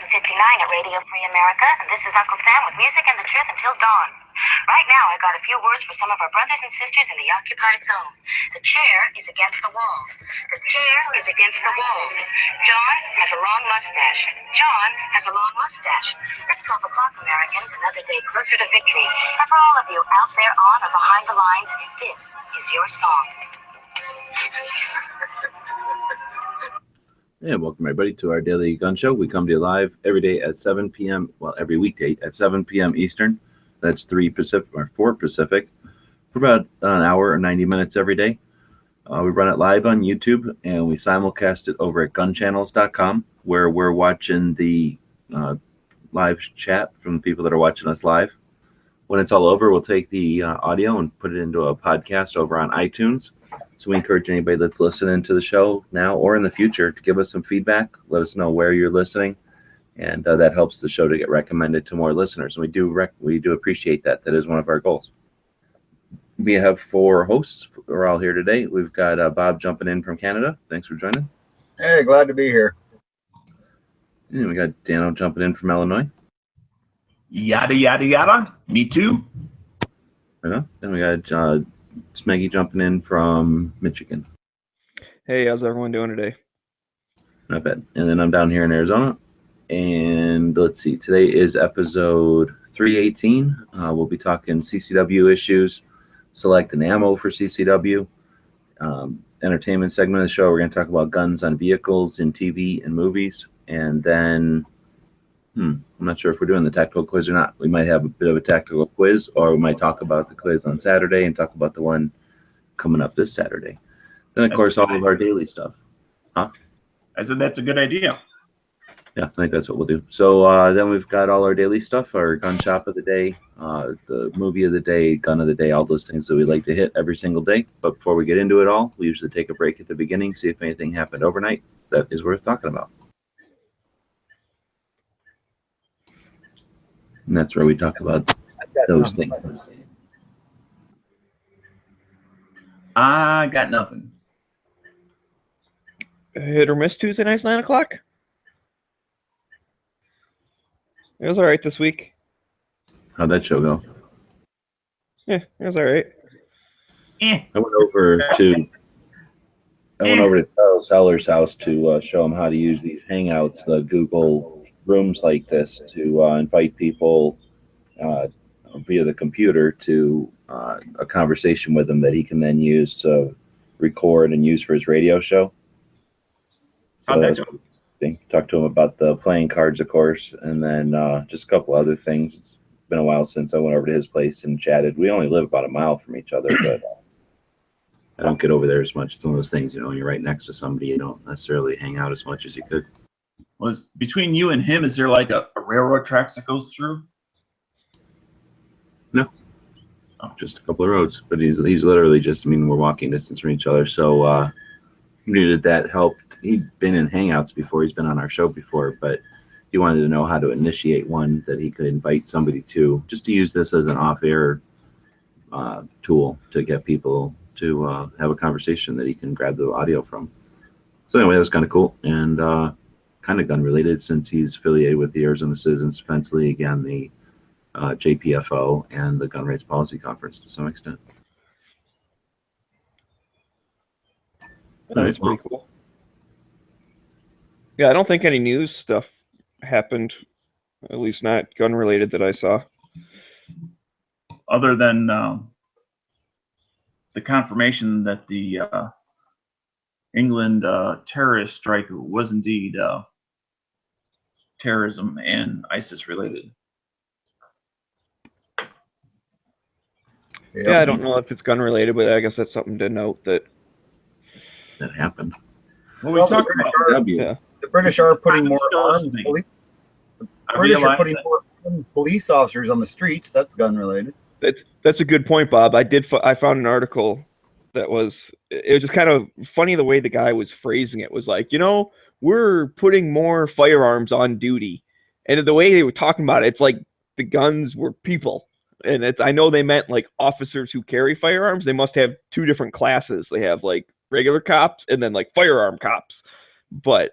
at Radio Free America, and this is Uncle Sam with music and the truth until dawn. Right now, I got a few words for some of our brothers and sisters in the occupied zone. The chair is against the wall. The chair is against the wall. John has a long mustache. John has a long mustache. It's 12 o'clock, Americans, another day closer to victory. And for all of you out there on or behind the lines, this is your song. And welcome everybody to our daily gun show. We come to you live every day at 7 p.m. Well, every weekday at 7 p.m. Eastern. That's 3 Pacific or 4 Pacific for about an hour or 90 minutes every day. We run it live on YouTube and we simulcast it over at gunchannels.com, where we're watching the live chat from the people that are watching us live. When it's all over, we'll take the audio and put it into a podcast over on iTunes. So we encourage anybody that's listening to the show now or in the future to give us some feedback. Let us know where you're listening, and that helps the show to get recommended to more listeners. And we do appreciate that. That is one of our goals. We have 4 hosts. We're all here today. We've got Bob jumping in from Canada. Thanks for joining. Hey, glad to be here. And we got Dano jumping in from Illinois. Yada, yada, yada. Me too. Right on. Then we got Smeggy jumping in from Michigan. Hey, how's everyone doing today? Not bad. And then I'm down here in Arizona. And let's see, today is episode 318. We'll be talking CCW issues, select an ammo for CCW, entertainment segment of the show. We're going to talk about guns on vehicles in TV and movies. And then, I'm not sure if we're doing the tactical quiz or not. We might have a bit of a tactical quiz, or we might talk about the quiz on Saturday and talk about the one coming up this Saturday. Then, of course, all of our daily stuff. Huh? I said that's a good idea. Yeah, I think that's what we'll do. So then we've got all our daily stuff, our gun shop of the day, the movie of the day, gun of the day, all those things that we like to hit every single day. But before we get into it all, we usually take a break at the beginning, see if anything happened overnight that is worth talking about. And that's where we talk about those things. I got nothing. Hit or miss Tuesday nights, 9 o'clock? It was all right this week. How'd that show go? Yeah, it was all right. I went over to Charles Heller's house to show him how to use these Hangouts, the Google rooms like this, to invite people via the computer to a conversation with them that he can then use to record and use for his radio show. So talk to him about the playing cards, of course, and then just a couple other things. It's been a while since I went over to his place and chatted. We only live about a mile from each other, but I don't get over there as much. It's one of those things, when you're right next to somebody, you don't necessarily hang out as much as you could. Was between you and him, is there like a railroad tracks that goes through? No. Oh, just a couple of roads. But he's literally just, we're walking distance from each other. So he needed that help. He'd been in Hangouts before. He's been on our show before, but he wanted to know how to initiate one that he could invite somebody to, just to use this as an off-air tool to get people to have a conversation that he can grab the audio from. So anyway, that was kind of cool. And kind of gun related, since he's affiliated with the Arizona Citizens Defense League and the JPFO and the Gun Rights Policy Conference to some extent. That's pretty cool. Yeah, I don't think any news stuff happened, at least not gun related that I saw. Other than the confirmation that the England terrorist strike was indeed terrorism and ISIS related. Yeah, I don't know if it's gun related, but I guess that's something to note that happened. Well, we talked about the British are putting more armed police. The British are putting more police officers on the streets. That's gun related. That's a good point, Bob. I found an article that it was just kind of funny the way the guy was phrasing it. Was like, we're putting more firearms on duty, and the way they were talking about it, it's like the guns were people. And I know they meant like officers who carry firearms. They must have 2 different classes. They have like regular cops and then like firearm cops. But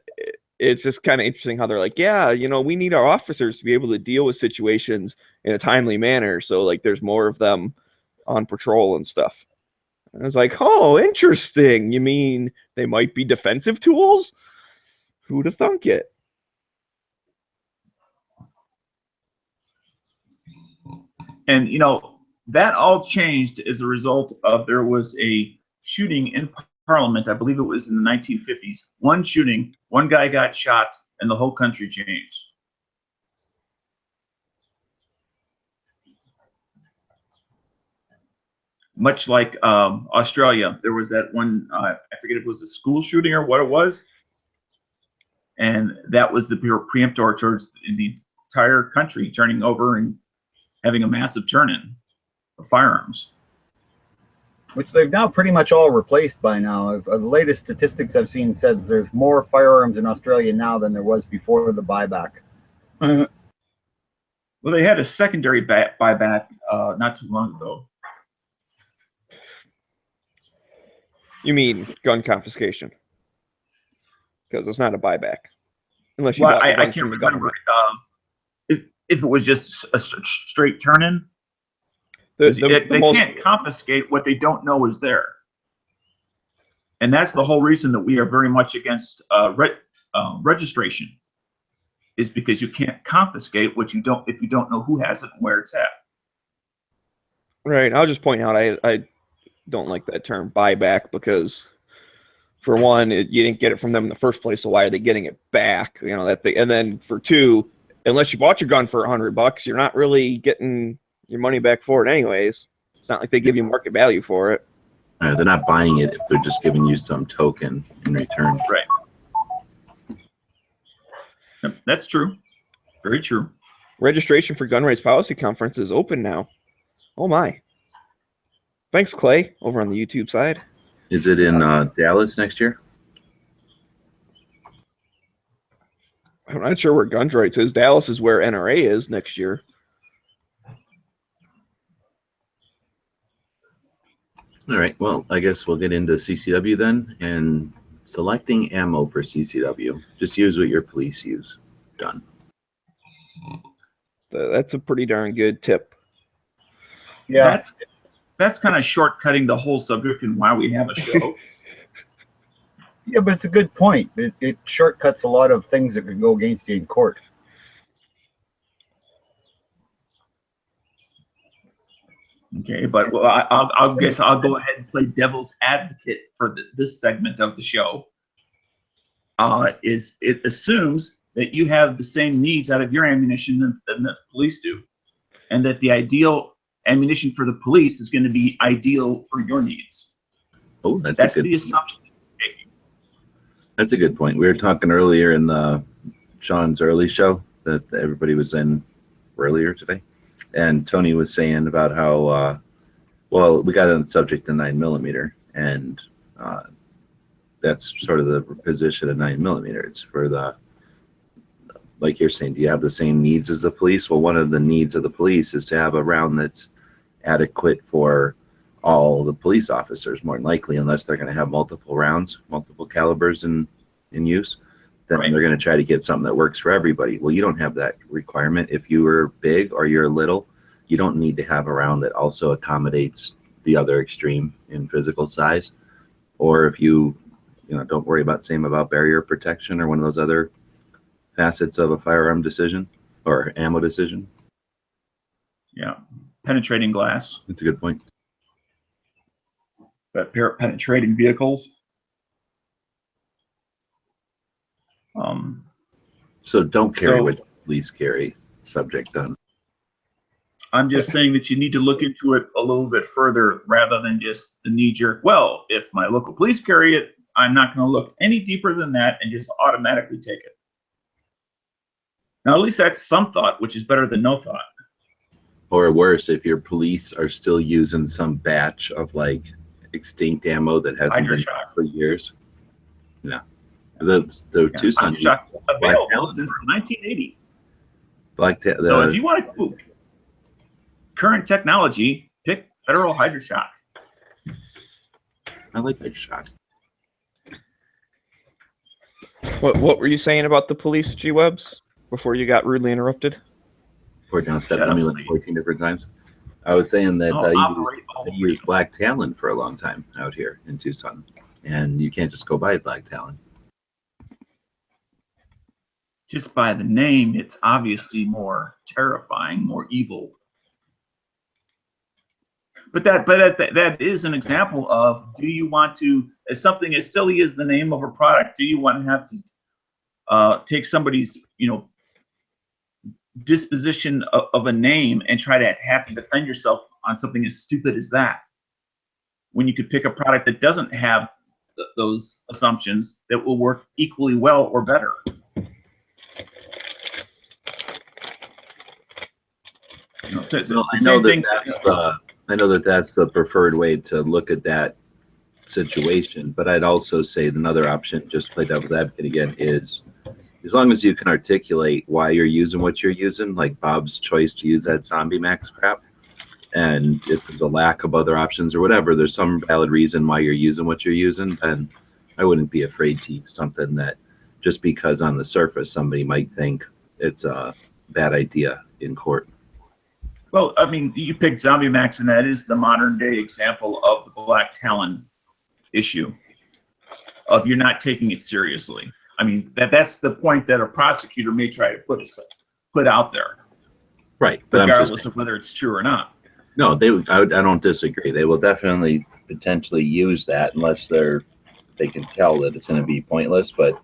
it's just kind of interesting how they're like, yeah, we need our officers to be able to deal with situations in a timely manner. So like there's more of them on patrol and stuff. And I was like, oh, interesting. You mean they might be defensive tools? Who'd have thunk it? And, that all changed as a result of there was a shooting in Parliament. I believe it was in the 1950s. One shooting, one guy got shot, and the whole country changed. Much like Australia, there was that one, I forget if it was a school shooting or what it was. And that was the preemptor towards the entire country turning over and having a massive turn-in of firearms. Which they've now pretty much all replaced by now. The latest statistics I've seen says there's more firearms in Australia now than there was before the buyback. Well, they had a secondary buyback not too long ago. You mean gun confiscation? Because it's not a buyback. Unless you well, bought the I gun can't from the remember government. if it was just a straight turn-in. They can't confiscate what they don't know is there. And that's the whole reason that we are very much against registration, is because you can't confiscate what you don't if you don't know who has it and where it's at. Right. I'll just point out I don't like that term buyback because, for one, you didn't get it from them in the first place, so why are they getting it back? That thing. And then for two, unless you bought your gun for $100, you're not really getting your money back for it anyways. It's not like they give you market value for it. They're not buying it if they're just giving you some token in return. Right. Yep, that's true. Very true. Registration for Gun Rights Policy Conference is open now. Oh my. Thanks, Clay, over on the YouTube side. Is it in Dallas next year? I'm not sure where Gun Rights is. Dallas is where NRA is next year. All right. Well, I guess we'll get into CCW then, and selecting ammo for CCW. Just use what your police use. Done. That's a pretty darn good tip. Yeah. That's kind of shortcutting the whole subject and why we have a show. Yeah, but it's a good point. It shortcuts a lot of things that could go against you in court. Okay, but I'll guess I'll go ahead and play devil's advocate for this segment of the show. It assumes that you have the same needs out of your ammunition than the police do, and that the ideal ammunition for the police is going to be ideal for your needs. Oh, that's the assumption. That's a good point. We were talking earlier in the Sean's early show that everybody was in earlier today, and Tony was saying about how well, we got on the subject of 9mm, and that's sort of the position of 9mm. It's for the, like you're saying, do you have the same needs as the police? Well, one of the needs of the police is to have a round that's adequate for all the police officers, more than likely, unless they're going to have multiple rounds, multiple calibers in use. Then they're going to try to get something that works for everybody. Well, you don't have that requirement. If you are big or you're little, you don't need to have a round that also accommodates the other extreme in physical size. Or if you don't worry about barrier protection or one of those other facets of a firearm decision or ammo decision. Yeah, penetrating glass. That's a good point. But penetrating vehicles. So don't carry what police carry. Subject done. I'm just saying that you need to look into it a little bit further rather than just the knee-jerk, well, if my local police carry it, I'm not going to look any deeper than that and just automatically take it. Now, at least that's some thought, which is better than no thought. Or worse, if your police are still using some batch of like extinct ammo that hasn't been for years. Yeah. The Tucson Hydra available since the 1980s. So if you want to current technology, pick Federal HydroShock. I like HydroShock. What were you saying about the police, G-Webs, before you got rudely interrupted? Poor John stepped on me like 14 different times. I was saying that I used black talon for a long time out here in Tucson, and you can't just go buy black talon. Just by the name, it's obviously more terrifying, more evil. But that is an example of, do you want to, as something as silly as the name of a product, do you want to have to take somebody's, disposition of a name and try to have to defend yourself on something as stupid as that, when you could pick a product that doesn't have those assumptions that will work equally well or better? I know that that's the preferred way to look at that situation, but I'd also say another option, just to play devil's advocate again, is as long as you can articulate why you're using what you're using, like Bob's choice to use that Zombie Max crap, and if there's a lack of other options or whatever, there's some valid reason why you're using what you're using, and I wouldn't be afraid to use something that just because on the surface somebody might think it's a bad idea in court. Well, I mean, you picked Zombie Max, and that is the modern day example of the black talon issue, of you're not taking it seriously. I mean, that's the point that a prosecutor may try to put out there, right? But regardless of whether it's true or not. No, I don't disagree. They will definitely potentially use that unless they can tell that it's going to be pointless. But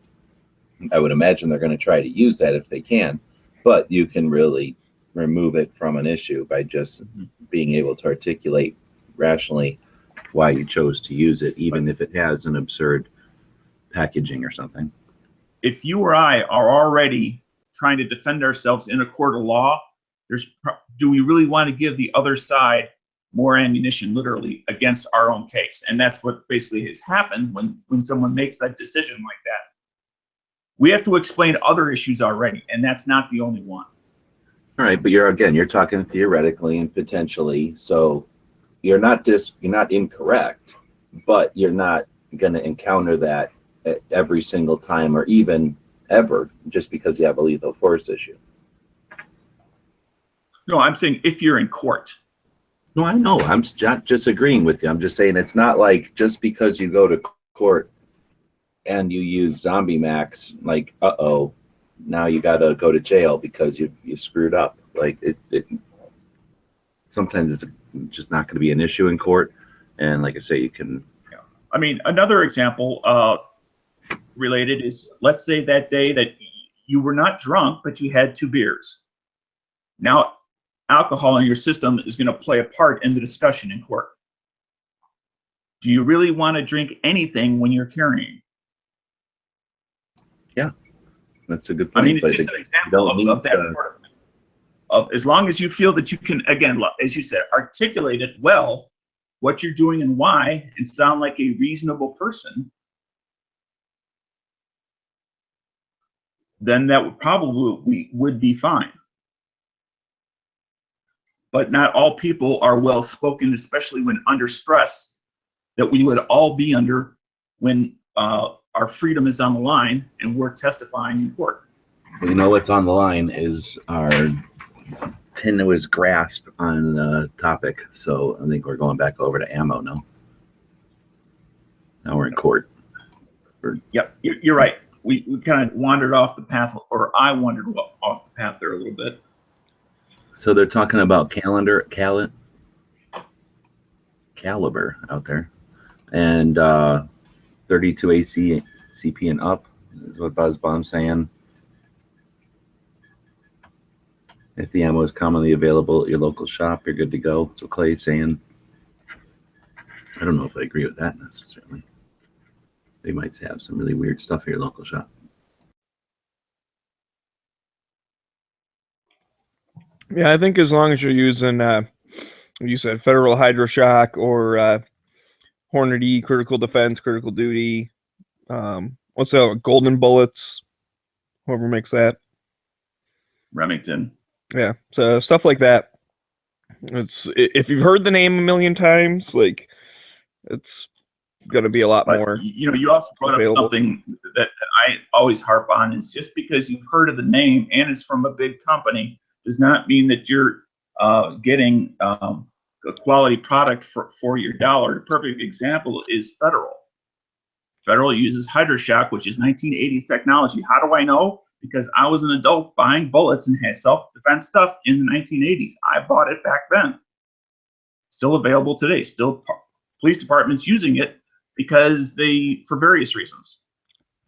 I would imagine they're going to try to use that if they can. But you can really remove it from an issue by just being able to articulate rationally why you chose to use it, even if it has an absurd packaging or something. If you or I are already trying to defend ourselves in a court of law, do we really want to give the other side more ammunition, literally, against our own case? And that's what basically has happened when someone makes that decision like that. We have to explain other issues already, and that's not the only one. All right, but you're talking theoretically and potentially, so you're not incorrect, but you're not going to encounter that at every single time or even ever just because you have a lethal force issue. No, I'm saying if you're in court. No, I know. I'm not disagreeing with you. I'm just saying it's not like just because you go to court and you use Zombie Max, like, now you got to go to jail because you screwed up. Like it sometimes it's just not going to be an issue in court. And like I say, you can. Yeah. I mean, another example related is, let's say that day that you were not drunk, but you had 2 beers. Now, alcohol in your system is going to play a part in the discussion in court. Do you really want to drink anything when you're carrying? Yeah, that's a good point. I mean, it's just an example of that sort of thing. As long as you feel that you can, again, as you said, articulate it well, what you're doing and why, and sound like a reasonable person, then that would probably would be fine. But not all people are well spoken, especially when under stress, that we would all be under when our freedom is on the line and we're testifying in court. You know what's on the line is our tenuous grasp on the topic. So I think we're going back over to ammo now. Now we're in court. Yep, you're right. We kind of wandered off the path, or I wandered off the path there a little bit. So they're talking about caliber out there, and 32 AC CP and up is what BuzzBomb's saying. If the ammo is commonly available at your local shop, you're good to go. So Clay's saying. I don't know if I agree with that necessarily. They might have some really weird stuff at your local shop. Yeah, I think as long as you're using, you said Federal Hydroshock or Hornady, Critical Defense, Critical Duty, what's that? Golden Bullets, whoever makes that. Remington. Yeah, so stuff like that. It's if you've heard the name a million times, like it's going to be a lot more. You know, you also brought up something that I always harp on, is just because you've heard of the name and it's from a big company does not mean that you're getting a quality product for your dollar. The perfect example is Federal. Federal uses Hydroshock, which is 1980s technology. How do I know? Because I was an adult buying bullets and had self-defense stuff in the 1980s. I bought it back then. Still available today. Still police departments using it because for various reasons.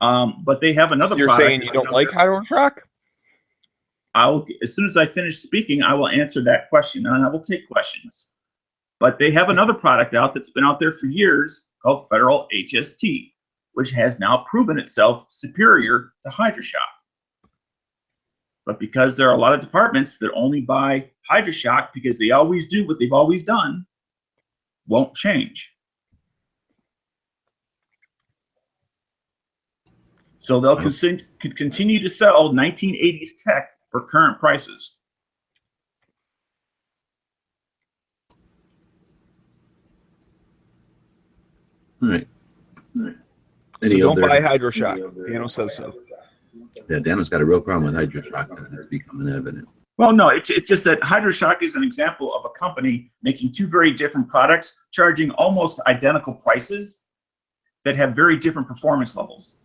But they have another You're product. Saying you don't like Hydroshock? As soon as I finish speaking, I will answer that question, and I will take questions. But they have another product out that's been out there for years called Federal HST, which has now proven itself superior to Hydroshock. But because there are a lot of departments that only buy Hydroshock because they always do what they've always done, won't change. So they'll continue to sell 1980s tech for current prices. All right. So don't buy Hydroshock. Dano says so. Yeah, Dano's got a real problem with Hydroshock. That's becoming evident. Well, no, it's just that Hydroshock is an example of a company making two very different products, charging almost identical prices that have very different performance levels.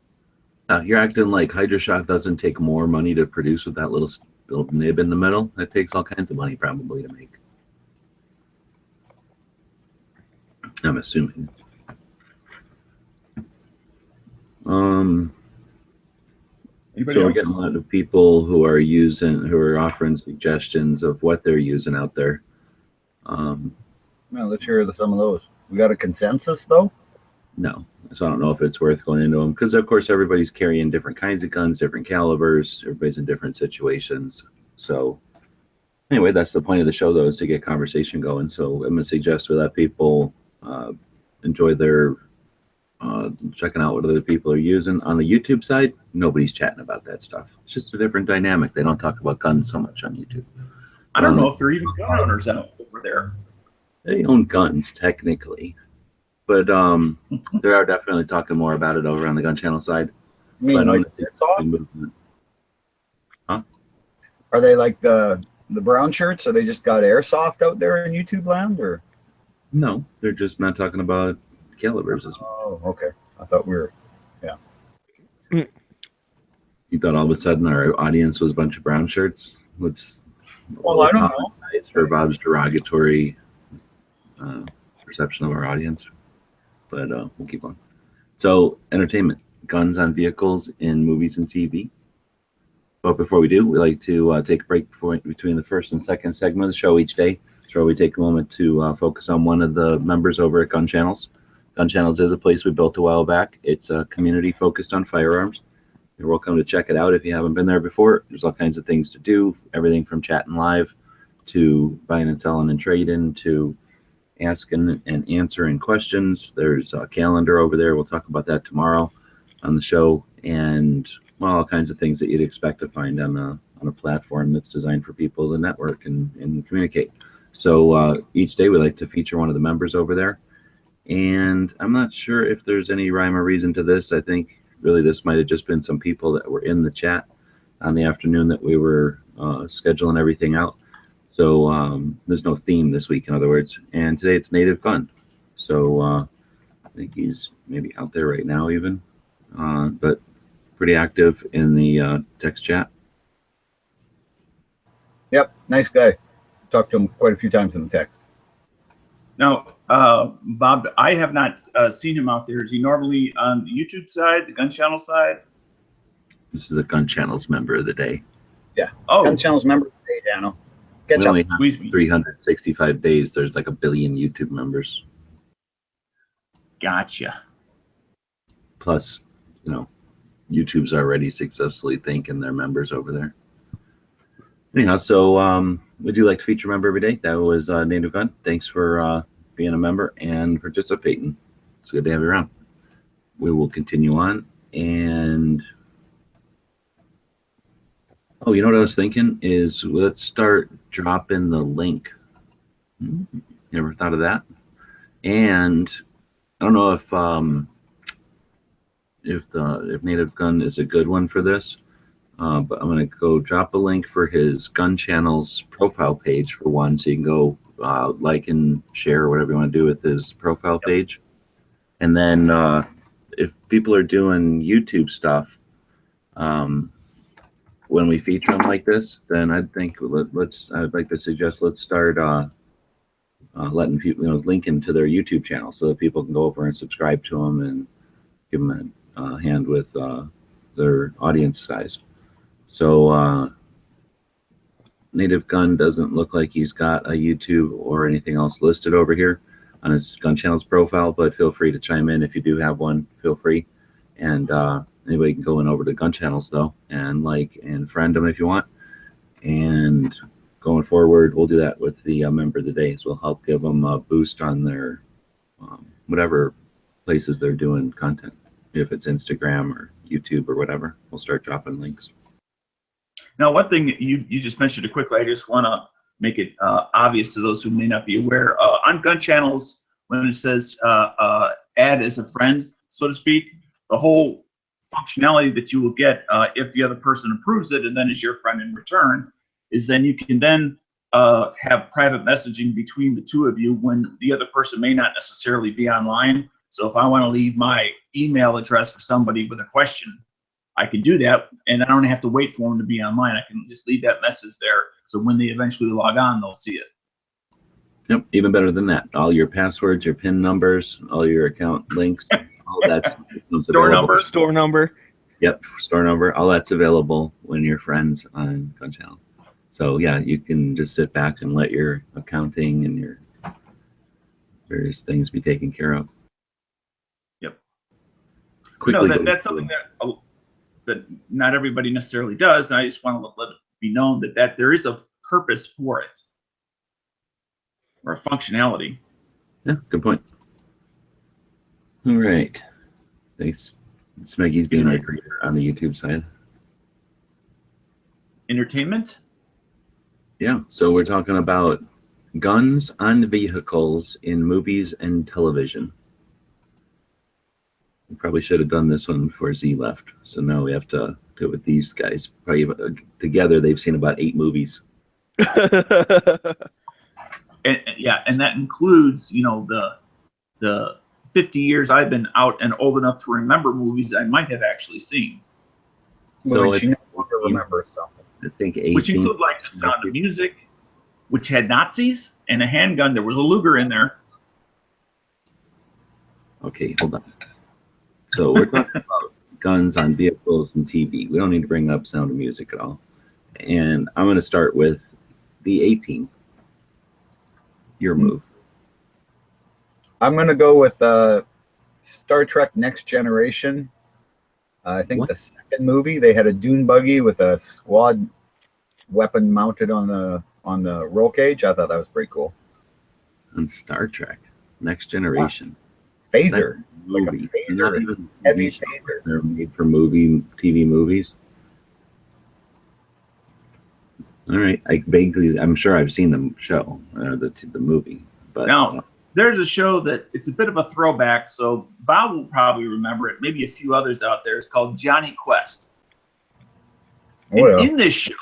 You're acting like Hydroshock doesn't take more money to produce with that little nib in the middle. That takes all kinds of money probably to make. I'm assuming. Anybody so else? We're getting a lot of people who are offering suggestions of what they're using out there. Well, let's hear some of those. We got a consensus though? No, so I don't know if it's worth going into them because, of course, everybody's carrying different kinds of guns, different calibers. Everybody's in different situations. So anyway, that's the point of the show, though, is to get conversation going. So I'm going to suggest we let people enjoy their checking out what other people are using. On the YouTube side, nobody's chatting about that stuff. It's just a different dynamic. They don't talk about guns so much on YouTube. I don't know if they're even gun owners out over there. They own guns, technically. But they are definitely talking more about it over on the gun channel side. You mean like airsoft? Huh? Are they like the brown shirts? Or they just got airsoft out there in YouTube land, or? No, they're just not talking about calibers. Oh, okay. I thought we were, yeah. You thought all of a sudden our audience was a bunch of brown shirts? Well, I don't know. For Bob's derogatory perception of our audience. But we'll keep on. So, entertainment, guns on vehicles in movies and TV. But before we do, we like to take a break between the first and second segment of the show each day. So we take a moment to focus on one of the members over at Gun Channels. Gun Channels is a place we built a while back. It's a community focused on firearms. You're welcome to check it out if you haven't been there before. There's all kinds of things to do, everything from chatting live to buying and selling and trading to asking and answering questions. There's a calendar over there. We'll talk about that tomorrow on the show, and well, all kinds of things that you'd expect to find on a platform that's designed for people to network and communicate. So each day we like to feature one of the members over there, and I'm not sure if there's any rhyme or reason to this. I think really this might have just been some people that were in the chat on the afternoon that we were scheduling everything out. So there's no theme this week, in other words. And today it's Native Gun. So I think he's maybe out there right now even, but pretty active in the text chat. Yep, nice guy. Talked to him quite a few times in the text. Now, Bob, I have not seen him out there. Is he normally on the YouTube side, the Gun Channel side? This is a Gun Channels member of the day. Yeah. Oh, Gun Channels member of the day, Dano. We only have 365 days. There's like 1 billion YouTube members. Gotcha. Plus, YouTube's already successfully thanking their members over there. Anyhow, so we do like to feature a member every day. That was Native Gun. Thanks for being a member and participating. It's good to have you around. We will continue on. And oh, you know what I was thinking is let's start dropping the link. You ever thought of that? And I don't know if Native Gun is a good one for this, but I'm gonna go drop a link for his gun channel's profile page for one, so you can go like and share whatever you want to do with his profile page. And then if people are doing YouTube stuff, when we feature them like this, then I think I'd like to suggest let's start letting people, linking to their YouTube channel so that people can go over and subscribe to them and give them a hand with their audience size. So Native Gun doesn't look like he's got a YouTube or anything else listed over here on his gun channel's profile, but feel free to chime in if you do have one. Feel free, and anybody can go in over to gun channels though and like and friend them if you want. And going forward, we'll do that with the member of the day, so we'll help give them a boost on their whatever places they're doing content. If it's Instagram or YouTube or whatever, we'll start dropping links. Now, one thing you just mentioned it quickly, I just want to make it obvious to those who may not be aware. On gun channels, when it says add as a friend, so to speak, the whole functionality that you will get if the other person approves it and then is your friend in return is then you can then have private messaging between the two of you when the other person may not necessarily be online. So if I want to leave my email address for somebody with a question, I can do that, and I don't have to wait for them to be online. I can just leave that message there, so when they eventually log on, they'll see it. Yep, even better than that. All your passwords, your PIN numbers, all your account links, all that's store number. Yep, store number. All that's available when you're friends on gun channels. So yeah, you can just sit back and let your accounting and your various things be taken care of. Yep. Quickly, no, that's something that not everybody necessarily does, and I just want to let it be known that there is a purpose for it, or a functionality. Yeah, good point. All right. Thanks. Smeggy's being our creator on the YouTube side. Entertainment? Yeah, so we're talking about guns on vehicles in movies and television. We probably should have done this one before Z left. So now we have to do it with these guys. Probably together they've seen about 8 movies. And that includes, the 50 years I've been out and old enough to remember movies I might have actually seen. So which you no longer remember something. I think 18. Which include like The Sound of Music, which had Nazis and a handgun. There was a Luger in there. Okay, hold on. So we're talking about guns on vehicles and TV. We don't need to bring up Sound of Music at all. And I'm going to start with the 18. Your move. I'm going to go with Star Trek Next Generation. I think the second movie, they had a dune buggy with a squad weapon mounted on the roll cage. I thought that was pretty cool. On Star Trek Next Generation. Phaser. Movie. Like a phaser. Not even Heavy phaser. They're made for TV movies. All right, I'm sure I've seen the show, the movie. But now, there's a show that it's a bit of a throwback, so Bob will probably remember it. Maybe a few others out there. It's called Johnny Quest. And in this show,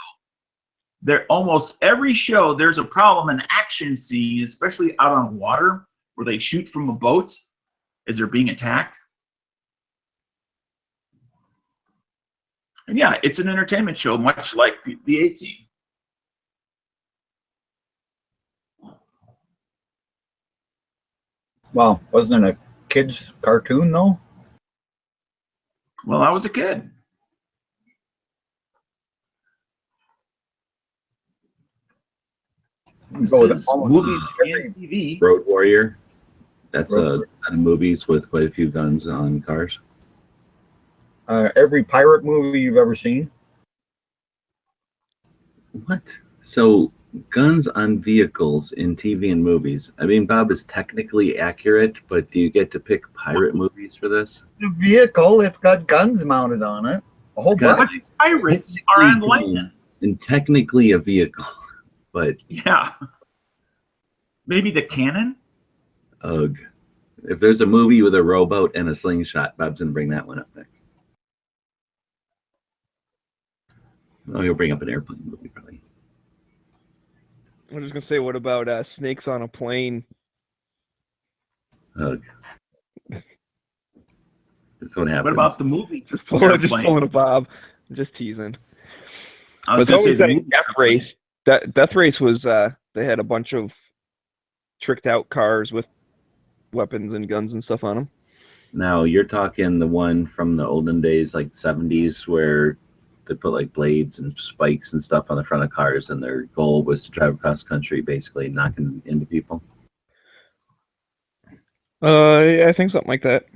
almost every show, there's a problem, an action scene, especially out on water, where they shoot from a boat as they're being attacked. And yeah, it's an entertainment show, much like the A-Team. Well, wasn't it a kid's cartoon, though? Well, I was a kid. This is movies and TV. Road Warrior. That's a set of movies with quite a few guns on cars. Every pirate movie you've ever seen. What? So guns on vehicles in TV and movies. I mean, Bob is technically accurate, but do you get to pick pirate movies for this? The vehicle, it's got guns mounted on it. A whole bunch. But pirates are on land. And technically a vehicle, but yeah. Maybe the cannon? Ugh. If there's a movie with a rowboat and a slingshot, Bob's gonna bring that one up next. Oh, he'll bring up an airplane movie probably. I'm just gonna say, what about Snakes on a Plane? Ugh. That's what happens. What about the movie? Just pulling a Bob. I'm just teasing. I was It's going to say always the that movie. Death Race. Death Race was they had a bunch of tricked out cars with weapons and guns and stuff on them. Now you're talking the one from the olden days, like 70s, where they put like blades and spikes and stuff on the front of cars, and their goal was to drive across country, basically knocking into people. I think something like that.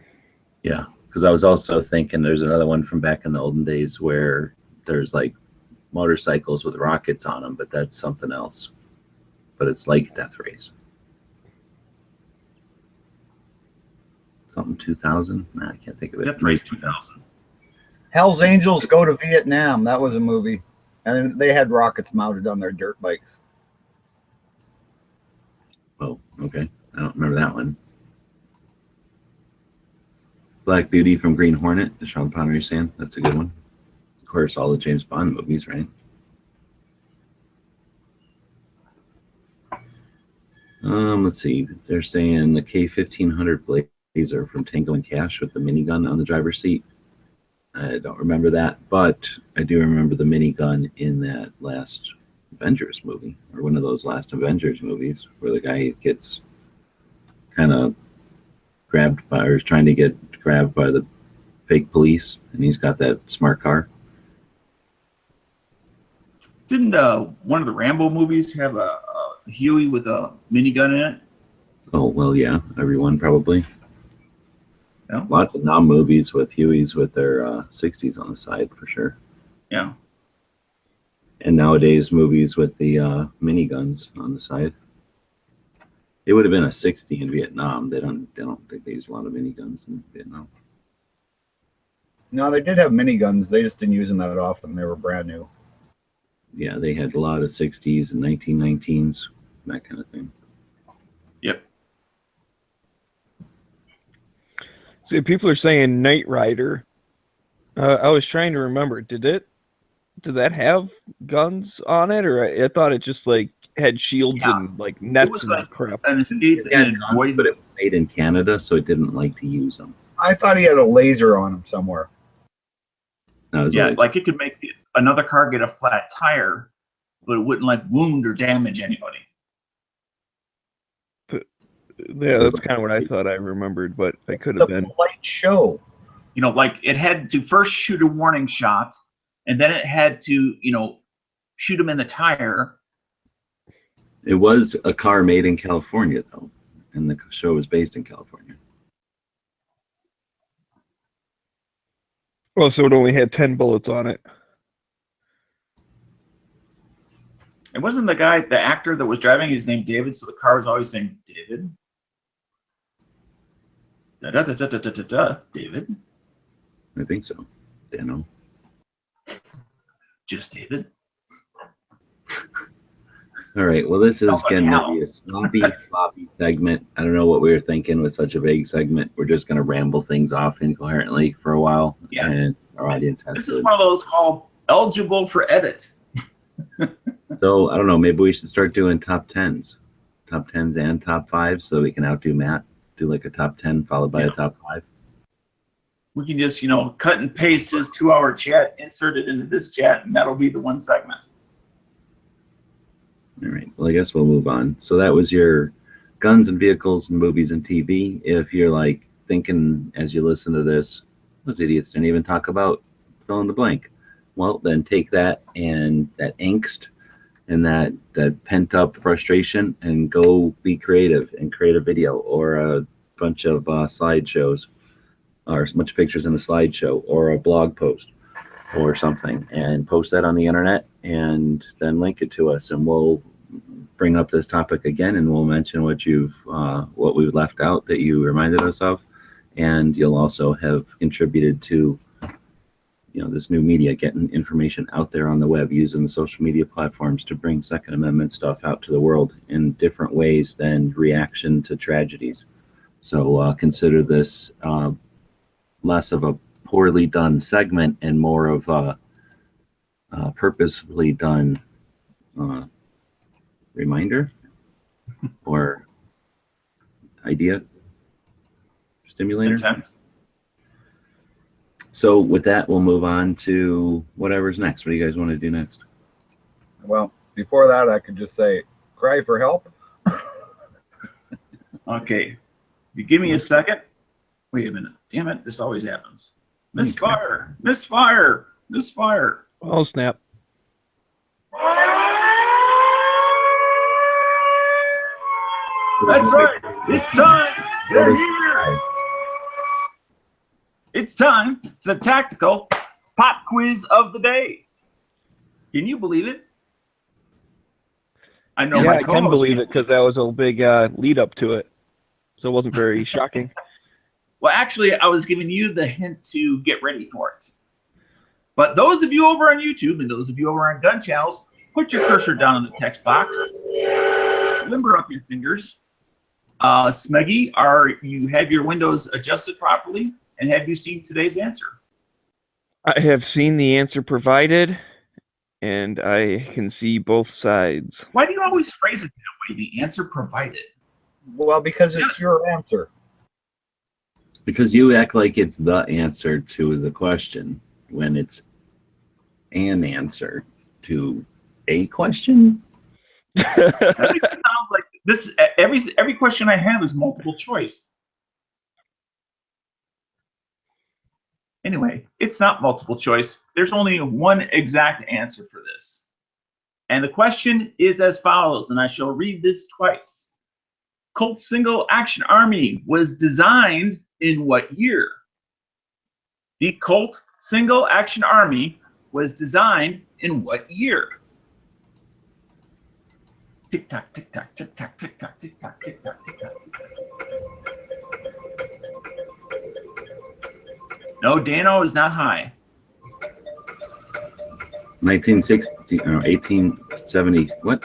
Yeah, because I was also thinking there's another one from back in the olden days where there's like motorcycles with rockets on them, but that's something else. But it's like Death Race. Something 2000? Nah, I can't think of it. Death Race 2000. Hell's Angels Go to Vietnam. That was a movie. And they had rockets mounted on their dirt bikes. Oh, okay. I don't remember that one. Black Beauty from Green Hornet, the Sean Connery saying. That's a good one. Of course, all the James Bond movies, right? Let's see. They're saying the K-1500 Blazer from Tango and Cash with the minigun on the driver's seat. I don't remember that, but I do remember the minigun in that last Avengers movie, or one of those last Avengers movies, where the guy gets kind of grabbed by, or is trying to get grabbed by the fake police, and he's got that smart car. Didn't one of the Rambo movies have a Huey with a minigun in it? Oh, well, yeah, everyone probably. Yeah. Lots of non-movies with Hueys with their 60s on the side, for sure. Yeah. And nowadays, movies with the miniguns on the side. It would have been a 60 in Vietnam. They don't think they use a lot of miniguns in Vietnam. No, they did have miniguns. They just didn't use them that often. They were brand new. Yeah, they had a lot of 60s and 1919s, that kind of thing. Yep. See, people are saying Knight Rider. I was trying to remember. Did that have guns on it, or I thought it just like had shields and like nets and like crap. An escape and avoidance. But it was made in Canada, so it didn't like to use them. I thought he had a laser on him somewhere. No, Yeah, like it could make another car get a flat tire, but it wouldn't like wound or damage anybody. Yeah, that's kind of what I thought I remembered, but I could have been. It's a polite show. You know, like it had to first shoot a warning shot, and then it had to, shoot him in the tire. It was a car made in California, though, and the show was based in California. Well, so it only had 10 bullets on it. It wasn't the actor that was driving his name David, so the car was always saying David. David. I think so. Dano. Just David. All right. Well, this is going to be a sloppy segment. I don't know what we were thinking with such a vague segment. We're just going to ramble things off incoherently for a while, and our audience has This to. is one of those called eligible for edit. So I don't know. Maybe we should start doing top 10s and top 5s, so we can outdo Matt. Do like a top 10 followed by a top 5. We can just, cut and paste his 2-hour chat, insert it into this chat, and that'll be the one segment. All right. Well, I guess we'll move on. So that was your guns and vehicles and movies and TV. If you're like thinking as you listen to this, those idiots didn't even talk about fill in the blank. Well, then take that and that angst and that pent up frustration and go be creative and create a video or a bunch of slideshows or a bunch of pictures in a slideshow or a blog post or something and post that on the internet and then link it to us, and we'll bring up this topic again and we'll mention what we've left out that you reminded us of, and you'll also have contributed to this new media, getting information out there on the web, using the social media platforms to bring Second Amendment stuff out to the world in different ways than reaction to tragedies. So consider this less of a poorly done segment and more of a purposefully done reminder or idea stimulator. Attempt. So with that, we'll move on to whatever's next. What do you guys want to do next? Well, before that, I could just say, cry for help. Okay. You give me a second. Wait a minute. Damn it. This always happens. Misfire. Misfire. Misfire. Oh, snap. That's right. It's time. They're here. It's time. It's the tactical pop quiz of the day. Can you believe it? I know. Yeah, my I can co-host believe can't. it because that was a big lead up to it. So it wasn't very shocking. Well, actually, I was giving you the hint to get ready for it. But those of you over on YouTube and those of you over on Gun Channels, put your cursor down in the text box. Limber up your fingers. Smeggy, you have your windows adjusted properly? And have you seen today's answer? I have seen the answer provided, and I can see both sides. Why do you always phrase it that way, the answer provided? Well, because it's Yes. your answer. Because you act like it's the answer to the question when it's an answer to a question. That makes it sound like this. Every question I have is multiple choice. Anyway, it's not multiple choice. There's only one exact answer for this. And the question is as follows, and I shall read this twice. Colt Single Action Army was designed in what year? The Colt Single Action Army was designed in what year? Tick tock, tick tock, tick tock, tick tock, tick tock, tick tock, tick tock. No, Dano is not high. 1960, no, 1870, what?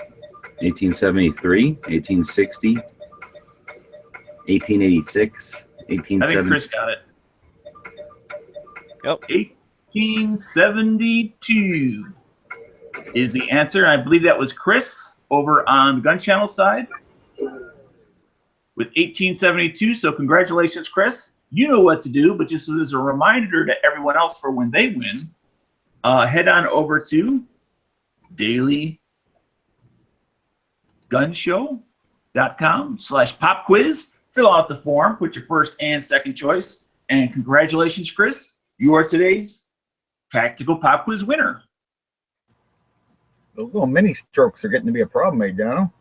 1873, 1860, 1886, I think 1870. Chris got it. Yep. 1872 is the answer. I believe that was Chris over on the Gun Channel side with 1872. So congratulations, Chris. You know what to do, but just as a reminder to everyone else for when they win, head on over to dailygunshow.com/pop quiz. Fill out the form, put your first and second choice, and congratulations, Chris. You are today's tactical pop quiz winner. Those little mini strokes are getting to be a problem, eh, Dano?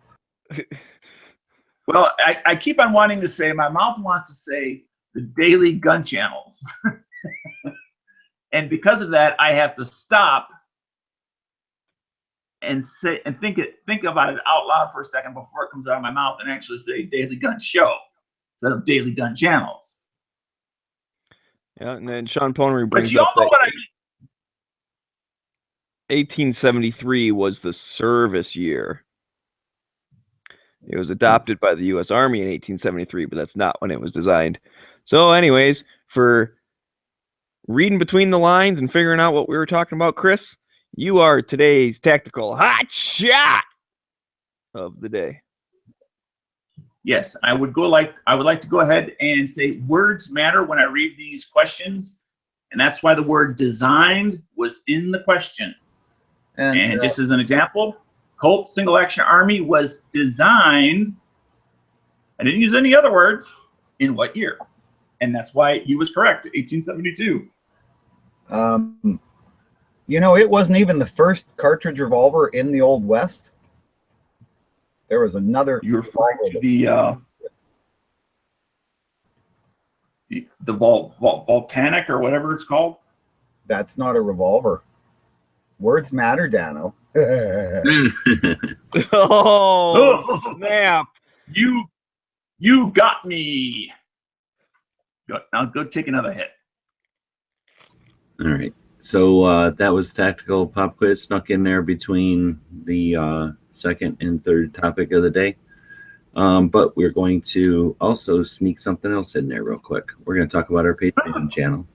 Well, I keep on wanting to say, my mouth wants to say the Daily Gun Channels. And because of that, I have to stop and say and think about it out loud for a second before it comes out of my mouth and actually say Daily Gun Show instead of Daily Gun Channels. Yeah, and then Sean Ponery But brings you all up know that what I mean. 1873 was the service year. It was adopted by the U.S. Army in 1873, but that's not when it was designed. So anyways, for reading between the lines and figuring out what we were talking about, Chris, you are today's tactical hot shot of the day. Yes, I would like to go ahead and say words matter when I read these questions, and that's why the word designed was in the question. And just as an example, Colt Single Action Army was designed, I didn't use any other words, in what year? And that's why he was correct, 1872. You know, it wasn't even the first cartridge revolver in the Old West. There was another. You're referring to the volcanic or whatever it's called? That's not a revolver. Words matter, Dano. Oh, snap. You got me. Now go take another hit. All right. So that was tactical pop quiz snuck in there between the second and third topic of the day. But we're going to also sneak something else in there real quick. We're going to talk about our Patreon channel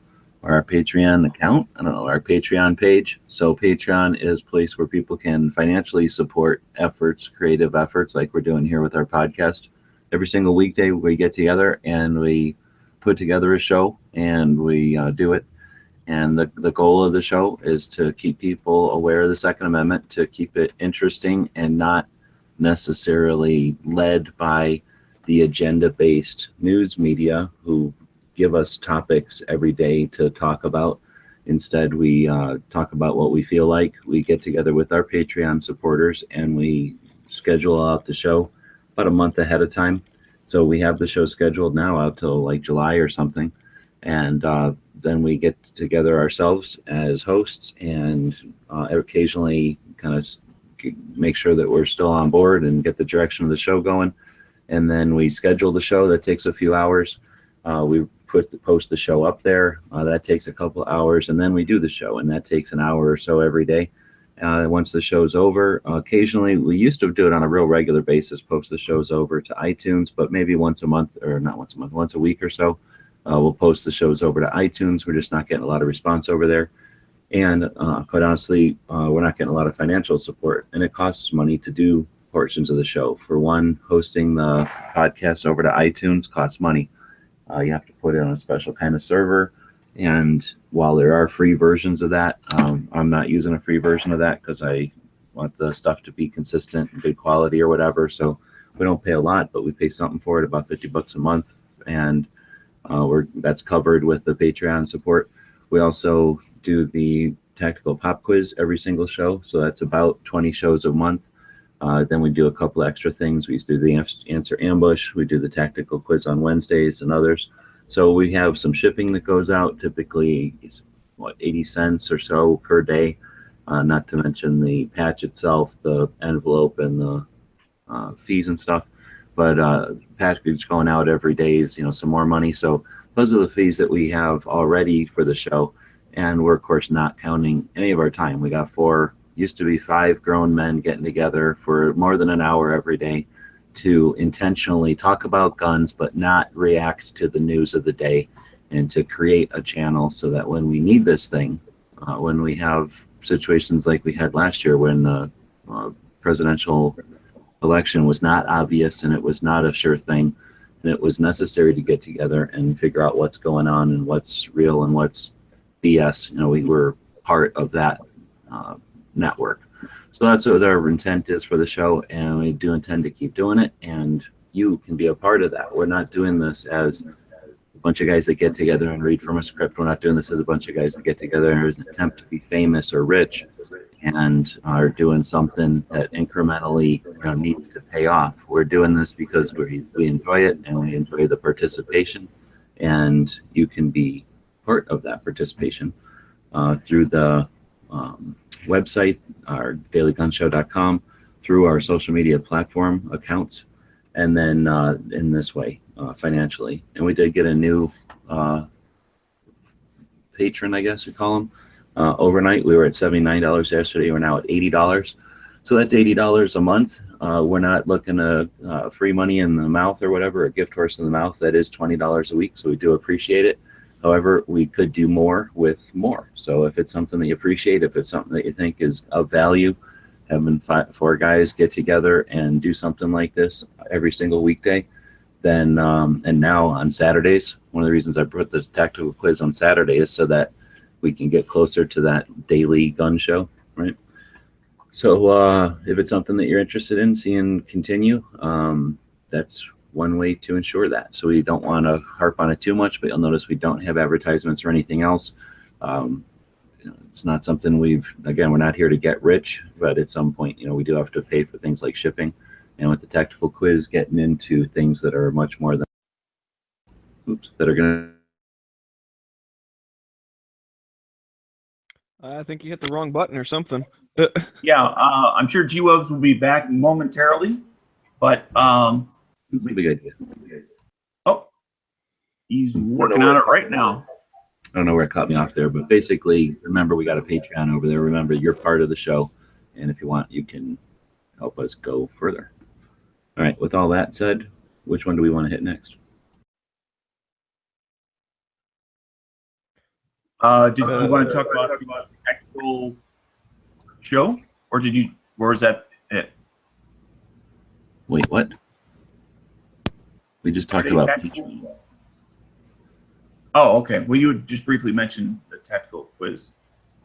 or our Patreon account. I don't know, our Patreon page. So Patreon is a place where people can financially support efforts, creative efforts like we're doing here with our podcast. Every single weekday we get together and we put together a show and we do it. And the goal of the show is to keep people aware of the Second Amendment, to keep it interesting and not necessarily led by the agenda-based news media who give us topics every day to talk about. Instead, we talk about what we feel like. We get together with our Patreon supporters and we schedule out the show about a month ahead of time. So we have the show scheduled now out till like July or something. And then we get together ourselves as hosts and occasionally kind of make sure that we're still on board and get the direction of the show going. And then we schedule the show. That takes a few hours. We post the show up there. That takes a couple hours. And then we do the show, and that takes an hour or so every day. Once the show's over, occasionally we used to do it on a real regular basis, post the shows over to iTunes, but maybe once a month, or not once a month, once a week or so, we'll post the shows over to iTunes. We're just not getting a lot of response over there. And quite honestly, we're not getting a lot of financial support, and it costs money to do portions of the show. For one, hosting the podcast over to iTunes costs money. You have to put it on a special kind of server. And while there are free versions of that, I'm not using a free version of that because I want the stuff to be consistent and good quality or whatever. So we don't pay a lot, but we pay something for it, about $50 a month. And that's covered with the Patreon support. We also do the tactical pop quiz every single show. So that's about 20 shows a month. Then we do a couple extra things. We do the answer ambush. We do the tactical quiz on Wednesdays and others. So we have some shipping that goes out, typically, 80 cents or so per day, not to mention the patch itself, the envelope, and the fees and stuff. But package going out every day is, some more money. So those are the fees that we have already for the show. And we're, of course, not counting any of our time. We got used to be 5 grown men getting together for more than an hour every day to intentionally talk about guns, but not react to the news of the day, and to create a channel so that when we need this thing, when we have situations like we had last year when the presidential election was not obvious and it was not a sure thing, and it was necessary to get together and figure out what's going on and what's real and what's BS. We were part of that network. So that's what our intent is for the show, and we do intend to keep doing it, and you can be a part of that. We're not doing this as a bunch of guys that get together and read from a script. We're not doing this as a bunch of guys that get together and attempt to be famous or rich and are doing something that incrementally needs to pay off. We're doing this because we enjoy it, and we enjoy the participation, and you can be part of that participation through the website, our dailygunshow.com, through our social media platform accounts, and then in this way, financially. And we did get a new patron, I guess we call them. Overnight, we were at $79 yesterday. We're now at $80. So that's $80 a month. We're not looking to free money in the mouth or whatever, a gift horse in the mouth. That is $20 a week, so we do appreciate it. However, we could do more with more. So if it's something that you appreciate, if it's something that you think is of value, having 4 guys get together and do something like this every single weekday, then and now on Saturdays, one of the reasons I put the tactical quiz on Saturday is so that we can get closer to that daily gun show, right? So if it's something that you're interested in seeing continue, that's one way to ensure that. So we don't want to harp on it too much, but you'll notice we don't have advertisements or anything else. It's not something we're not here to get rich, but at some point, we do have to pay for things like shipping. And with the tactical quiz, getting into things that are much more than, that are going to. I think you hit the wrong button or something. Yeah, I'm sure G-Wubs will be back momentarily, but It's a big idea. oh, he's working on it right now. I don't know where it caught me off there, but basically, remember, we got a Patreon over there. Remember, you're part of the show, and if you want, you can help us go further. All right. With all that said, which one do we want to hit next? Did you want to talk about the actual show, or is that it? Wait, what? We just talked about. Oh, okay. Well, you just briefly mentioned the tactical quiz.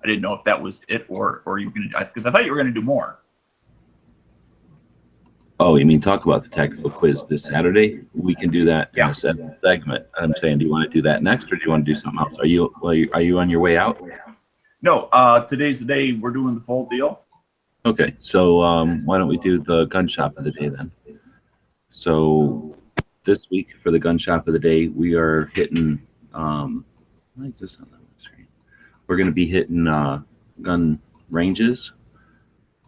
I didn't know if that was it, or you were gonna, because I thought you were gonna do more. Oh, you mean talk about the tactical quiz this Saturday? We can do that in a segment. I'm saying, do you want to do that next, or do you want to do something else? Are you on your way out? No, today's the day we're doing the full deal. Okay, so why don't we do the gun shop of the day then? So this week for the gun shop of the day, we are hitting. Why is this on the screen? We're going to be hitting gun ranges.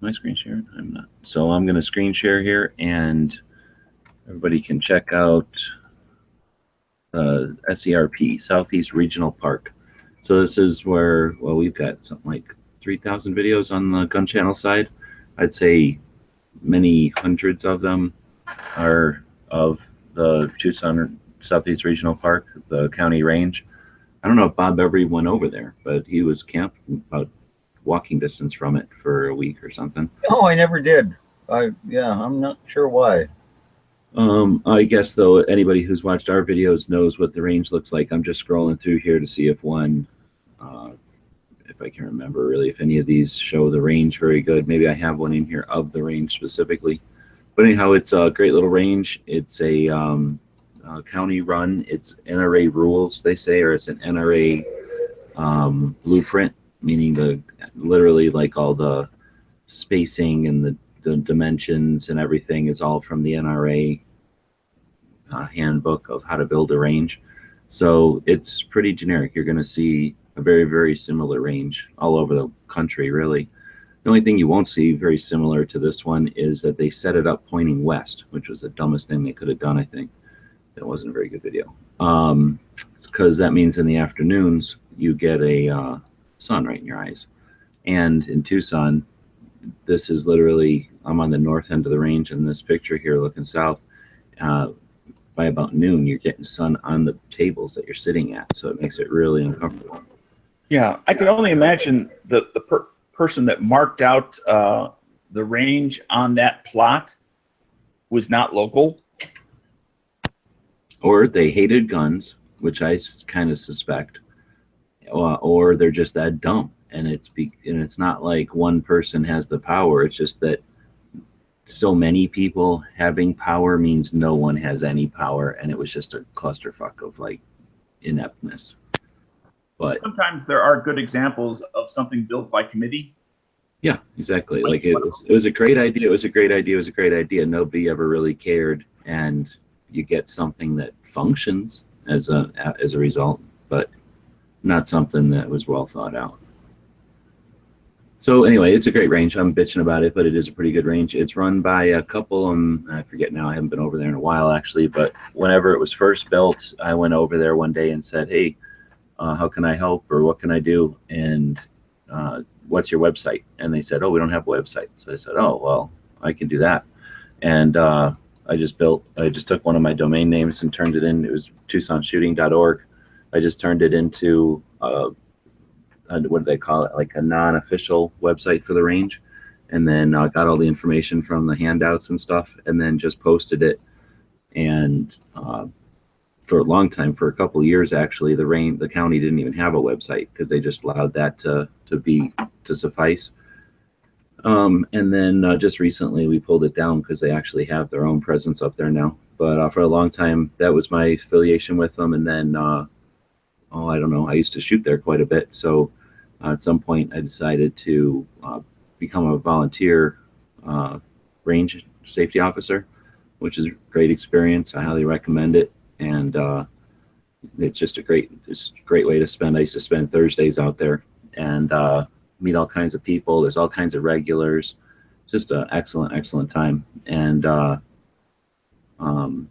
Am I screen sharing? I'm not. So I'm going to screen share here, and everybody can check out SERP, Southeast Regional Park. So this is where, well, we've got something like 3,000 videos on the gun channel side. I'd say many hundreds of them are of the Tucson Southeast Regional Park, the county range. I don't know if Bob ever went over there, but he was camped about walking distance from it for a week or something. No, I never did. Yeah, I'm not sure why. I guess though anybody who's watched our videos knows what the range looks like. I'm just scrolling through here to see if if I can remember really, if any of these show the range very good. Maybe I have one in here of the range specifically. But anyhow, it's a great little range. It's a county run. It's NRA rules, they say, or it's an NRA blueprint, meaning literally like all the spacing and the dimensions and everything is all from the NRA handbook of how to build a range. So it's pretty generic. You're going to see a very, very similar range all over the country, really. The only thing you won't see very similar to this one is that they set it up pointing west, which was the dumbest thing they could have done, I think. That wasn't a very good video. Because that means in the afternoons, you get a sun right in your eyes. And in Tucson, this is literally, I'm on the north end of the range in this picture here looking south. By about noon, you're getting sun on the tables that you're sitting at. So it makes it really uncomfortable. Yeah, I can only imagine the person that marked out the range on that plot was not local. Or they hated guns, which I kind of suspect. Or they're just that dumb. And it's not like one person has the power. It's just that so many people having power means no one has any power, and it was just a clusterfuck of like ineptness. But sometimes there are good examples of something built by committee. Yeah, exactly. Like it was a great idea. It was a great idea. It was a great idea. Nobody ever really cared, and you get something that functions as a result, but not something that was well thought out. So anyway, it's a great range. I'm bitching about it, but it is a pretty good range. It's run by a couple, I forget now, I haven't been over there in a while actually, but whenever it was first built, I went over there one day and said, hey, how can I help, or what can I do, and what's your website? And they said, oh, we don't have a website. So I said, oh, well, I can do that. And I just took one of my domain names and turned it in. It was tucsonshooting.org. I just turned it into what do they call it, like a non-official website for the range, and then got all the information from the handouts and stuff, and then just posted it. And for a long time, for a couple of years actually, the county didn't even have a website because they just allowed that to suffice. And then just recently we pulled it down because they actually have their own presence up there now. But for a long time, that was my affiliation with them. And then I don't know, I used to shoot there quite a bit. So at some point I decided to become a volunteer range safety officer, which is a great experience. I highly recommend it. And it's just a great way to spend. I used to spend Thursdays out there and meet all kinds of people. There's all kinds of regulars. Just an excellent time. And I don't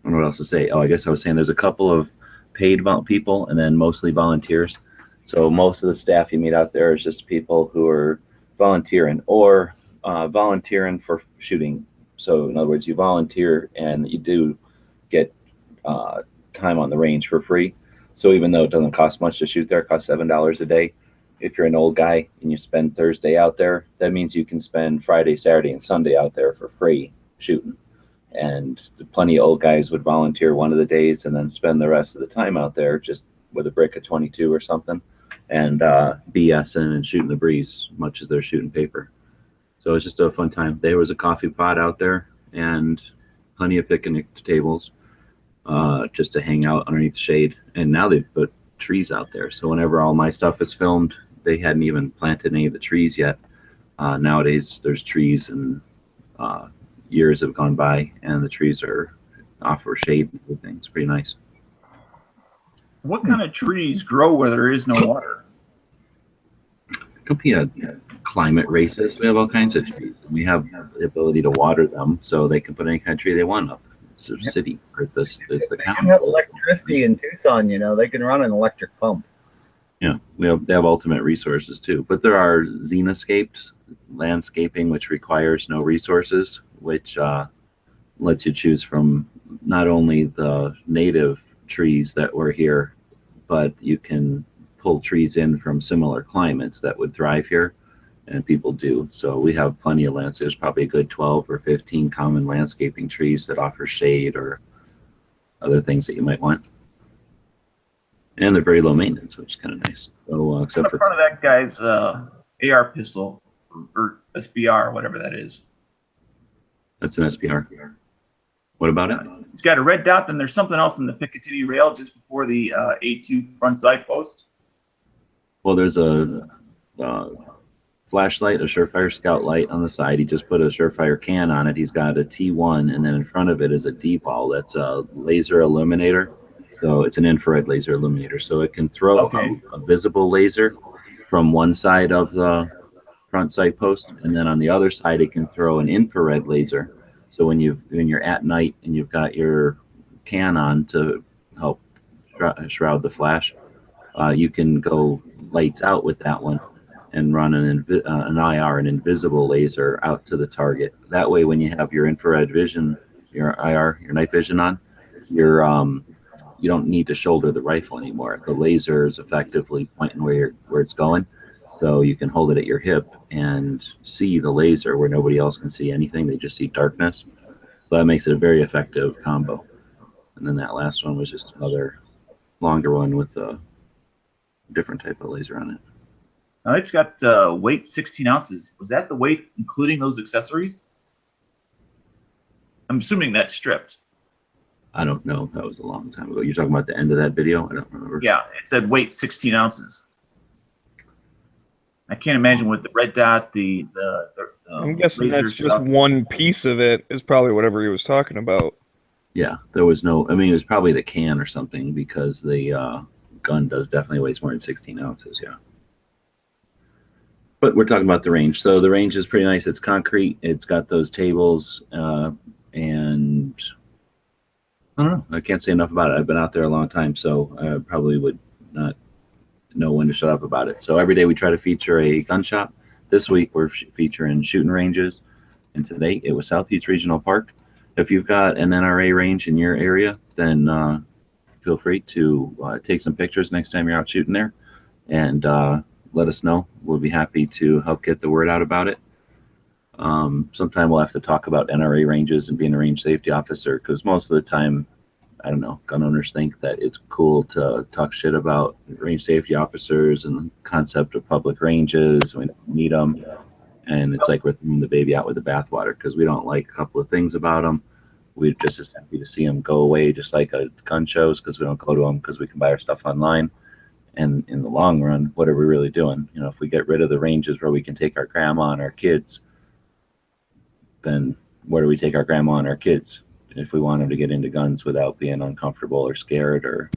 know what else to say. Oh, I guess I was saying there's a couple of paid people and then mostly volunteers. So most of the staff you meet out there is just people who are volunteering or volunteering for shooting So in other words, you volunteer and you do get time on the range for free. So even though it doesn't cost much to shoot there, it costs $7 a day. If you're an old guy and you spend Thursday out there, that means you can spend Friday, Saturday, and Sunday out there for free shooting. And plenty of old guys would volunteer one of the days and then spend the rest of the time out there just with a brick of 22 or something and BSing and shooting the breeze, much as they're shooting paper. So it's just a fun time. There was a coffee pot out there and plenty of picnic tables just to hang out underneath the shade. And now they've put trees out there. So whenever all my stuff is filmed, they hadn't even planted any of the trees yet. Nowadays, there's trees and years have gone by and the trees are offer shade and everything. It's pretty nice. What kind of trees grow where there is no water? Could be a climate racist. We have all kinds of trees. We have the ability to water them, so they can put any kind of tree they want up. It's a city. It's the county. They have electricity in Tucson. You know, they can run an electric pump. Yeah, they have ultimate resources too. But there are xenoscapes, landscaping, which requires no resources, which lets you choose from not only the native trees that were here, but you can pull trees in from similar climates that would thrive here, and people do. So we have plenty of landscapes. There's probably a good 12 or 15 common landscaping trees that offer shade or other things that you might want. And they're very low maintenance, which is kind of nice. So except for front of that guy's AR pistol or SBR, whatever that is. That's an SBR. What about it? It's got a red dot, then there's something else in the Picatinny rail just before the A2 front side post. Well, there's a flashlight, a Surefire Scout light on the side. He just put a Surefire can on it. He's got a T1, and then in front of it is a D-ball. That's a laser illuminator. So it's an infrared laser illuminator. So it can throw a visible laser from one side of the front sight post, and then on the other side it can throw an infrared laser. So when you're at night and you've got your can on to help shroud the flash, you can go lights out with that one and run an IR, an invisible laser, out to the target. That way, when you have your infrared vision, your IR, your night vision on, you don't need to shoulder the rifle anymore. The laser is effectively pointing where it's going, so you can hold it at your hip and see the laser where nobody else can see anything. They just see darkness. So that makes it a very effective combo. And then that last one was just another longer one with a different type of laser on it. Now it's got weight 16 ounces. Was that the weight including those accessories? I'm assuming that's stripped. I don't know. That was a long time ago. You're talking about the end of that video? I don't remember. Yeah, it said weight 16 ounces. I can't imagine with the red dot, I'm guessing that's just one piece of it is probably whatever he was talking about. Yeah, there was no, I mean, it was probably the can or something, because the gun does definitely weighs more than 16 ounces, yeah. But we're talking about the range. So the range is pretty nice. It's concrete. It's got those tables, and I don't know. I can't say enough about it. I've been out there a long time, so I probably would not know when to shut up about it. So every day we try to feature a gun shop. This week we're featuring shooting ranges, and today it was Southeast Regional Park. If you've got an NRA range in your area, then feel free to take some pictures next time you're out shooting there, and let us know. We'll be happy to help get the word out about it. Sometime we'll have to talk about NRA ranges and being a range safety officer, because most of the time, I don't know, gun owners think that it's cool to talk shit about range safety officers and the concept of public ranges. We don't need them. And it's like we're throwing the baby out with the bathwater, because we don't like a couple of things about them. We're just as happy to see them go away, just like gun shows, because we don't go to them because we can buy our stuff online. And in the long run, what are we really doing? You know, if we get rid of the ranges where we can take our grandma and our kids, then where do we take our grandma and our kids if we want them to get into guns without being uncomfortable or scared or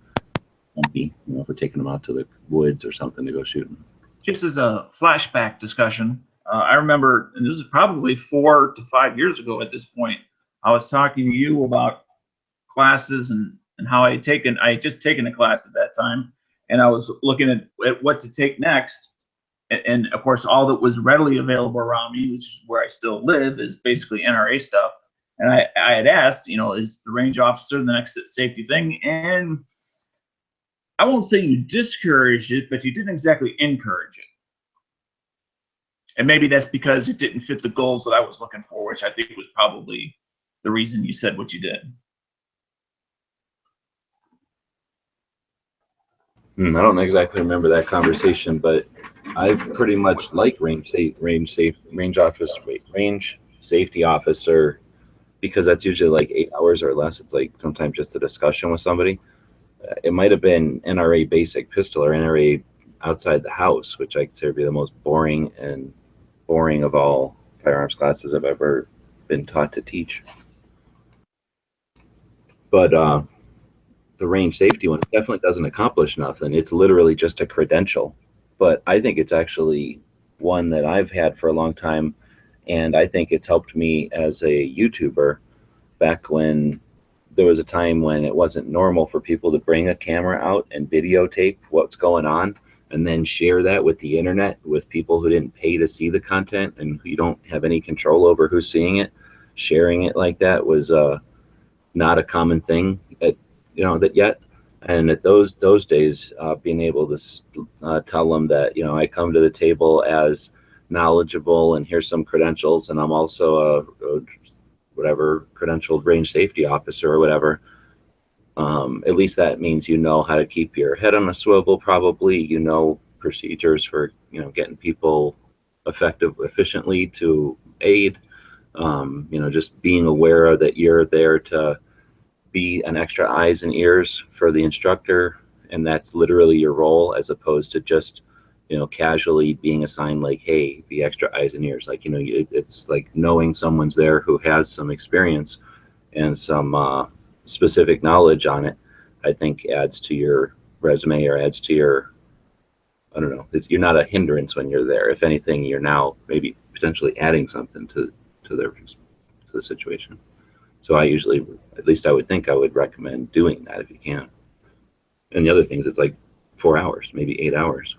bumpy? You know, if we're taking them out to the woods or something to go shooting. Just as a flashback discussion, I remember, and this is probably 4 to 5 years ago at this point, I was talking to you about classes and how I had just taken a class at that time, and I was looking at what to take next. And of course, all that was readily available around me, which is where I still live, is basically NRA stuff. And I had asked, is the range officer the next safety thing? And I won't say you discouraged it, but you didn't exactly encourage it. And maybe that's because it didn't fit the goals that I was looking for, which I think was probably the reason you said what you did. I don't exactly remember that conversation, but I pretty much like range safety officer, because that's usually like 8 hours or less. It's like sometimes just a discussion with somebody. It might have been NRA basic pistol or NRA outside the house, which I consider to be the most boring of all firearms classes I've ever been taught to teach. But the range safety one definitely doesn't accomplish nothing. It's literally just a credential. But I think it's actually one that I've had for a long time, and I think it's helped me as a YouTuber back when there was a time when it wasn't normal for people to bring a camera out and videotape what's going on and then share that with the internet with people who didn't pay to see the content and who you don't have any control over who's seeing it. Sharing it like that was not a common thing that yet. And at those days, being able to tell them that, I come to the table as knowledgeable and here's some credentials, and I'm also a whatever credentialed range safety officer or whatever. At least that means how to keep your head on a swivel, probably, procedures for, getting people efficiently to aid, just being aware that you're there to be an extra eyes and ears for the instructor, and that's literally your role, as opposed to just casually being assigned like, hey, be extra eyes and ears. Like, it's like knowing someone's there who has some experience and some specific knowledge on it, I think adds to your resume or adds to your, I don't know, you're not a hindrance when you're there. If anything, you're now maybe potentially adding something to the situation. So I usually, at least I would think I would recommend doing that if you can. And the other things, it's like 4 hours, maybe 8 hours.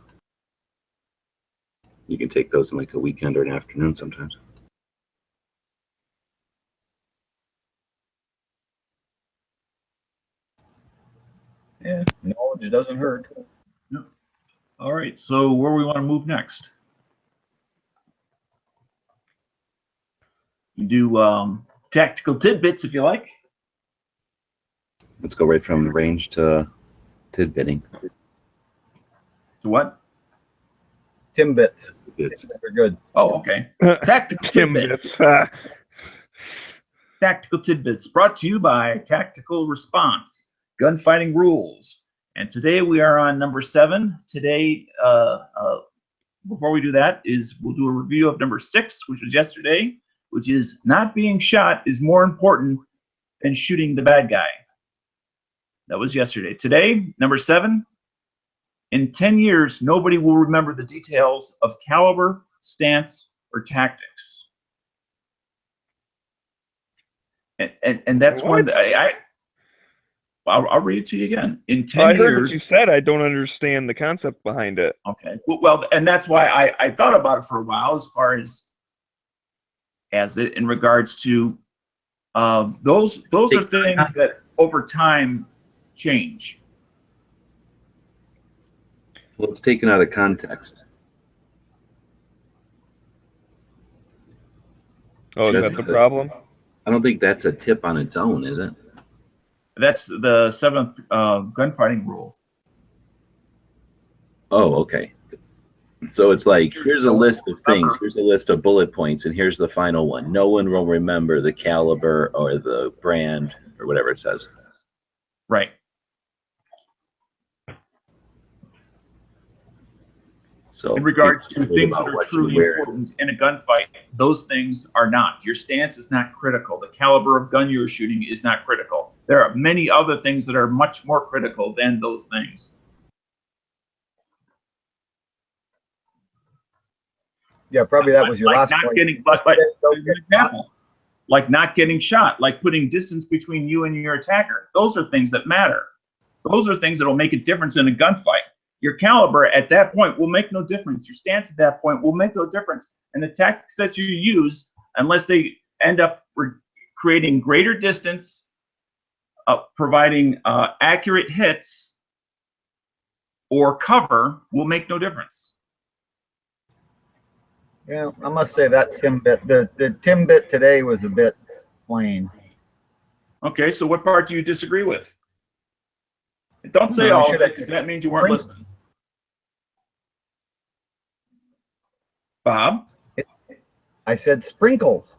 You can take those in like a weekend or an afternoon sometimes. Yeah, knowledge doesn't hurt. No. All right, so where we want to move next? You do tactical tidbits if you like. Let's go right from range to tidbitting. To what? Timbits. Tidbits. They're good. Oh, okay. Tactical tidbits. Tactical tidbits brought to you by Tactical Response, Gunfighting Rules. And today we are on number 7. Today, before we do that, we'll do a review of number 6, which was yesterday, which is not being shot is more important than shooting the bad guy. That was yesterday. Today, number 7, in 10 years, nobody will remember the details of caliber, stance, or tactics. And that's What? one that I'll read it to you again. In 10 I heard years, what you said. I don't understand the concept behind it. Okay. Well, and that's why I thought about it for a while, as far as it in regards to those are things that over time change. Well, it's taken out of context. Oh, is that the problem? I don't think that's a tip on its own, is it? That's the 7th gunfighting rule. Oh, okay. So it's like, here's a list of things, here's a list of bullet points, and here's the final one. No one will remember the caliber or the brand or whatever it says. Right. So in regards to things that are truly important in a gunfight, those things are not. Your stance is not critical. The caliber of gun you're shooting is not critical. There are many other things that are much more critical than those things. Yeah, probably that was your last not point. Getting, but as an example, like not getting shot, like putting distance between you and your attacker. Those are things that matter. Those are things that will make a difference in a gunfight. Your caliber at that point will make no difference. Your stance at that point will make no difference. And the tactics that you use, unless they end up creating greater distance, providing accurate hits or cover will make no difference. Yeah, I must say that Timbit, the Timbit today was a bit plain. Okay, so what part do you disagree with? Don't say all of it, because that means you weren't listening. Bob? I said sprinkles.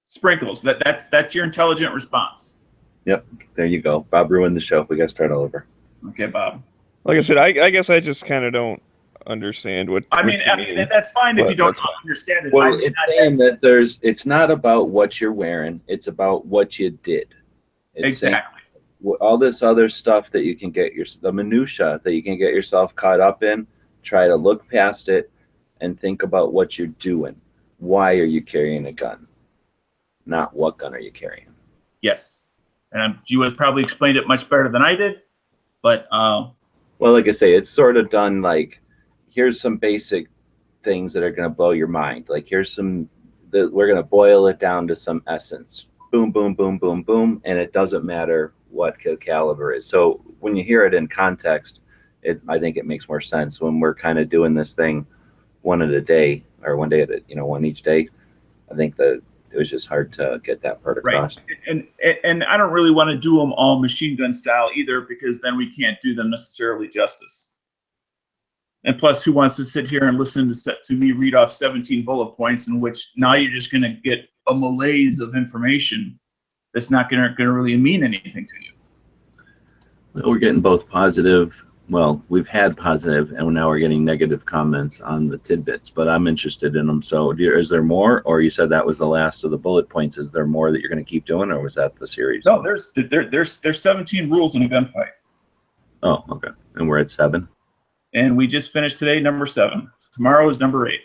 Sprinkles. That's your intelligent response. Yep, there you go. Bob ruined the show. We got to start all over. Okay, Bob. Like I said, I guess I just kind of don't understand what. I mean, that's fine if you don't understand it. Well, it's saying that it's not about what you're wearing; it's about what you did. Exactly. All this other stuff that you can get the minutia that you can get yourself caught up in. Try to look past it and think about what you're doing. Why are you carrying a gun? Not what gun are you carrying? Yes, and you have probably explained it much better than I did. But well, like I say, it's sort of done like, here's some basic things that are going to blow your mind. Like here's we're going to boil it down to some essence. Boom, boom, boom, boom, boom, and it doesn't matter what the caliber is. So when you hear it in context, I think it makes more sense when we're kind of doing this thing one at a day, or one day one each day. I think that it was just hard to get that part across. Right. And I don't really want to do them all machine gun style either, because then we can't do them necessarily justice. And plus, who wants to sit here and listen to me read off 17 bullet points in which now you're just going to get a malaise of information that's not going to really mean anything to you. Well, we're getting both positive. Well, we've had positive, and now we're getting negative comments on the tidbits, but I'm interested in them. So is there more, or you said that was the last of the bullet points? Is there more that you're going to keep doing, or was that the series? No, there's 17 rules in a gunfight. Oh, okay. And we're at 7? And we just finished today, number 7. Tomorrow is number 8.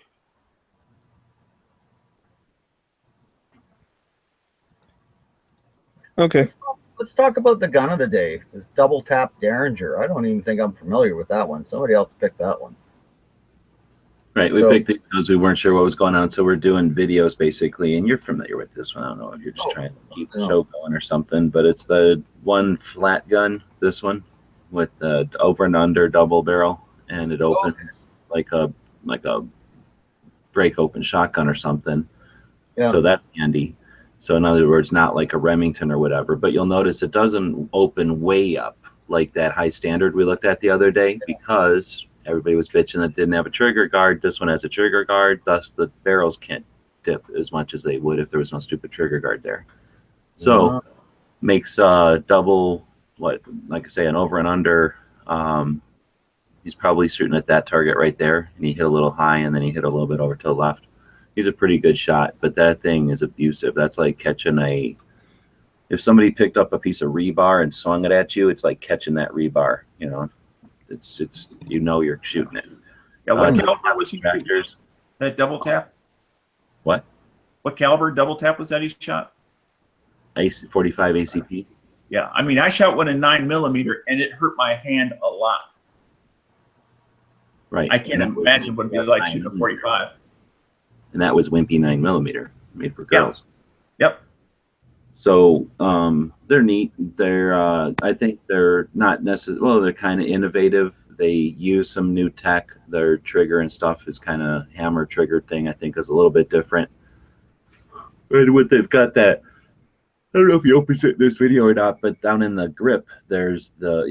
Okay. Let's talk about the gun of the day. This double tap Derringer. I don't even think I'm familiar with that one. Somebody else picked that one. Right. We picked it because we weren't sure what was going on. So we're doing videos basically. And you're familiar with this one. I don't know if you're just trying to keep the show going or something. But it's the one flat gun, this one, with the over and under double barrel. And it opens like a break open shotgun or something. Yeah. So that's handy. So in other words, not like a Remington or whatever, but you'll notice it doesn't open way up like that high standard we looked at the other day, because everybody was bitching that didn't have a trigger guard. This one has a trigger guard, thus the barrels can't dip as much as they would if there was no stupid trigger guard there. So makes double, like I say, an over and under. He's probably shooting at that target right there, and he hit a little high, and then he hit a little bit over to the left. He's a pretty good shot, but that thing is abusive. That's like catching if somebody picked up a piece of rebar and swung it at you, it's like catching that rebar. You know, it's you're shooting it. Yeah, what caliber was he shooting? That double tap? What? What caliber double tap was that he shot? 45 ACP. Yeah, I mean, I shot one in 9mm, and it hurt my hand a lot. Right. I can't imagine what it'd be like shooting a 45. And that was wimpy 9mm, made for girls. Yep. So they're neat. They're I think they're not necessarily, well, they're kind of innovative. They use some new tech. Their trigger and stuff is kind of hammer trigger thing. I think is a little bit different. And what they've got that, I don't know if you opened it in this video or not, but down in the grip, there's the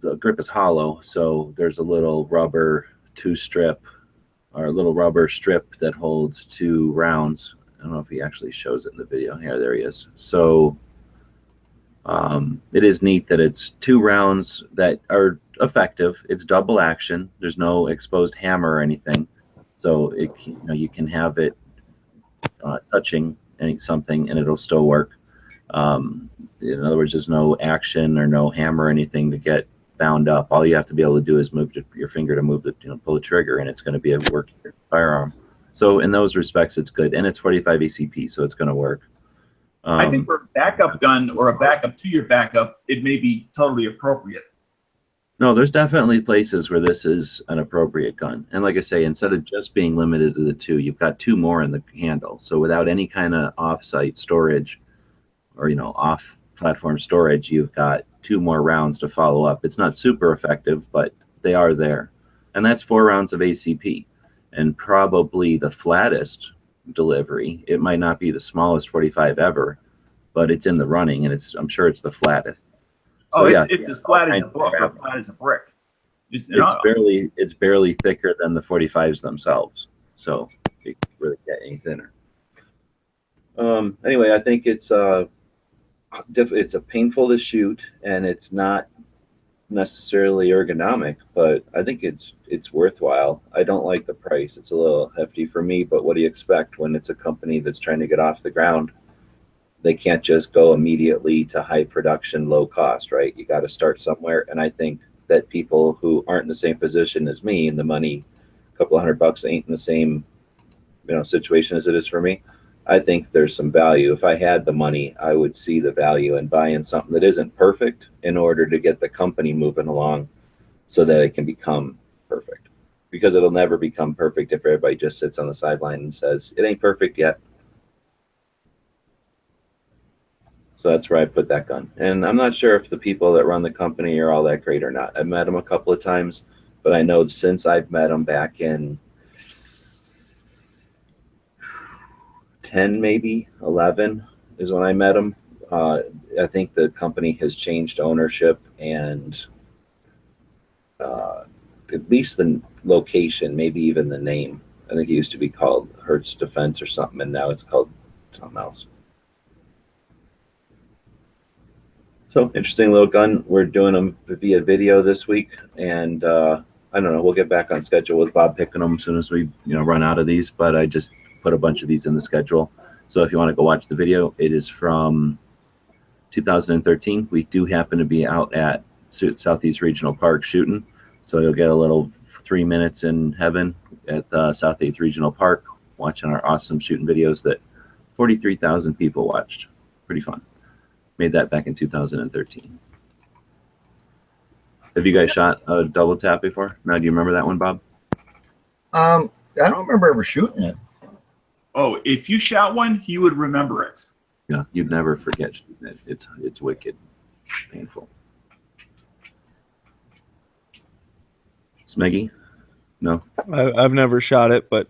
the grip is hollow, so there's a little rubber strip that holds 2 rounds. I don't know if he actually shows it in the video. Yeah, there he is. So it is neat that it's 2 rounds that are effective. It's double action. There's no exposed hammer or anything, so you can have it touching something and it'll still work. In other words, there's no action or no hammer or anything to get bound up. All you have to be able to do is move your finger to move pull the trigger, and it's going to be a working firearm. So in those respects, it's good, and it's 45 ACP, so it's going to work. I think for a backup gun or a backup to your backup, it may be totally appropriate. No, there's definitely places where this is an appropriate gun. And like I say, instead of just being limited to the 2, you've got 2 more in the handle. So without any kind of off-site storage or, off-platform storage, you've got 2 more rounds to follow up. It's not super effective, but they are there. And that's 4 rounds of ACP. And probably the flattest delivery. It might not be the smallest 45 ever, but it's in the running, and I'm sure it's the flattest. So it's as flat as a book or flat as a brick. It's barely thicker than the 45s themselves, so you can't really get any thinner. Anyway, I think it's a painful to shoot, and it's not necessarily ergonomic, but I think it's worthwhile. I don't like the price; it's a little hefty for me. But what do you expect when it's a company that's trying to get off the ground? They can't just go immediately to high production, low cost, right? You got to start somewhere. And I think that people who aren't in the same position as me, and the money, a couple $100 ain't in the same, situation as it is for me. I think there's some value. If I had the money, I would see the value in buying something that isn't perfect in order to get the company moving along so that it can become perfect. Because it'll never become perfect if everybody just sits on the sideline and says, it ain't perfect yet. So that's where I put that gun. And I'm not sure if the people that run the company are all that great or not. I've met them a couple of times, but I know since I've met them back in 10, maybe 11 is when I met them. I think the company has changed ownership, and at least the location, maybe even the name. I think it used to be called Hertz Defense or something, and now it's called something else. So interesting little gun. We're doing them via video this week, and I don't know. We'll get back on schedule with Bob picking them as soon as we run out of these. But I just put a bunch of these in the schedule. So if you want to go watch the video, it is from 2013. We do happen to be out at Southeast Regional Park shooting, so you'll get a little 3 minutes in heaven at Southeast Regional Park watching our awesome shooting videos that 43,000 people watched. Pretty fun. Made that back in 2013. Have you guys shot a double tap before? Now, do you remember that one, Bob? I don't remember ever shooting it. Oh, if you shot one, you would remember it. Yeah, you'd never forget shooting it. It's wicked, painful. Smeggy? No? I've never shot it, but...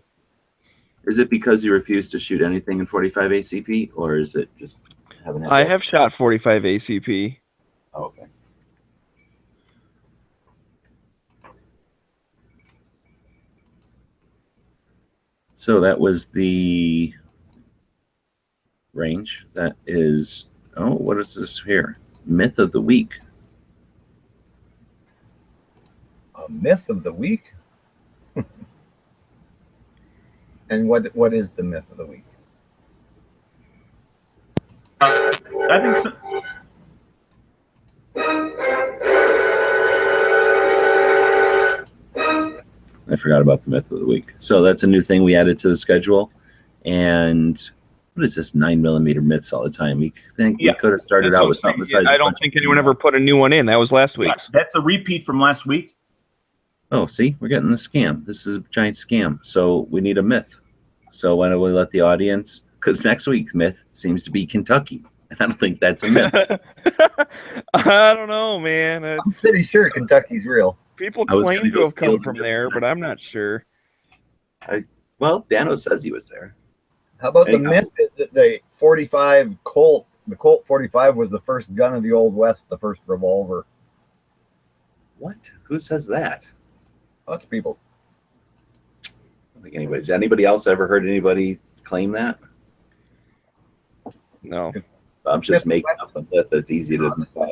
Is it because you refuse to shoot anything in 45 ACP, or is it just... I have shot 45 ACP. Oh, okay. So that was the range. That is, what is this here? Myth of the week. A myth of the week? And what is the myth of the week? I think so. I forgot about the myth of the week. So that's a new thing we added to the schedule. And what is this 9mm myths all the time? We think we could have started out with something besides. I don't think anyone ever put a new one in. That was last week's. That's a repeat from last week. Oh, see, we're getting the scam. This is a giant scam. So we need a myth. So why don't we let the audience? Because next week's myth seems to be Kentucky. And I don't think that's a myth. I don't know, man. I'm pretty sure Kentucky's real. People claim to have come from there, but I'm not sure. Well, Dano says he was there. How about the myth that the 45 Colt, the Colt 45 was the first gun of the Old West, the first revolver? What? Who says that? Lots of people. I don't think anybody. Has anybody else ever heard anybody claim that? No. I'm just making up a myth that's easy to discuss.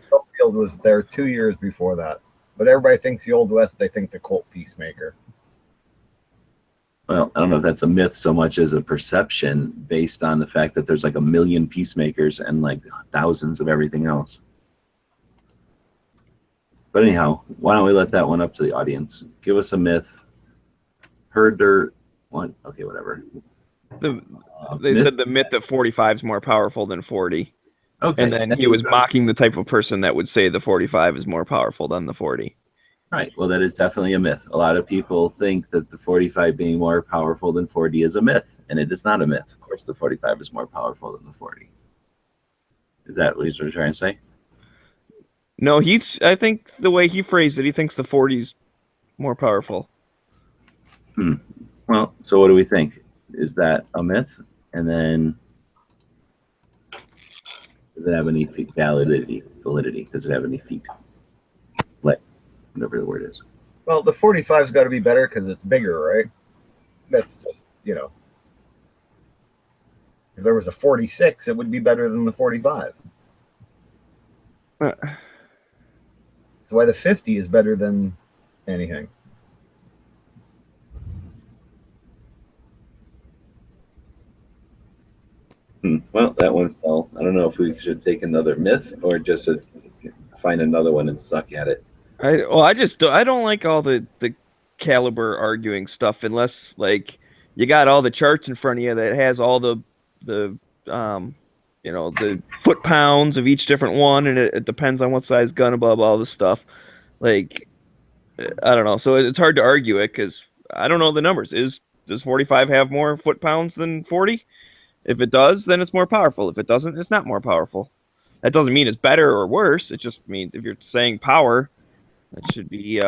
Schofield was there 2 years before that. But everybody thinks the Old West, they think the Colt Peacemaker. Well, I don't know if that's a myth so much as a perception based on the fact that there's like 1 million peacemakers and like thousands of everything else. But anyhow, why don't we let that one up to the audience? Give us a myth. Heard or what? Okay, whatever. They said the myth that 45 is more powerful than 40. Okay. And then he was mocking the type of person that would say the 45 is more powerful than the 40. Right. Well, that is definitely a myth. A lot of people think that the 45 being more powerful than 40 is a myth, and it is not a myth. Of course, the 45 is more powerful than the 40. Is that what you're trying to say? No, I think the way he phrased it, he thinks the 40's more powerful. Well, so what do we think? Is that a myth? And then does it have any validity? Does it have any feet? Like, whatever the word is. Well, the 45's got to be better because it's bigger, right? That's just, if there was a 46, it would be better than the 45. So why the 50 is better than anything? Well, that one fell. I don't know if we should take another myth or just find another one and suck at it. I don't like all the caliber arguing stuff unless like you got all the charts in front of you that has all the the foot pounds of each different one, and it depends on what size gun above all this stuff. Like, I don't know. So it's hard to argue it because I don't know the numbers. Does 45 have more foot pounds than 40? If it does, then it's more powerful. If it doesn't, it's not more powerful. That doesn't mean it's better or worse. It just means if you're saying power, that should be.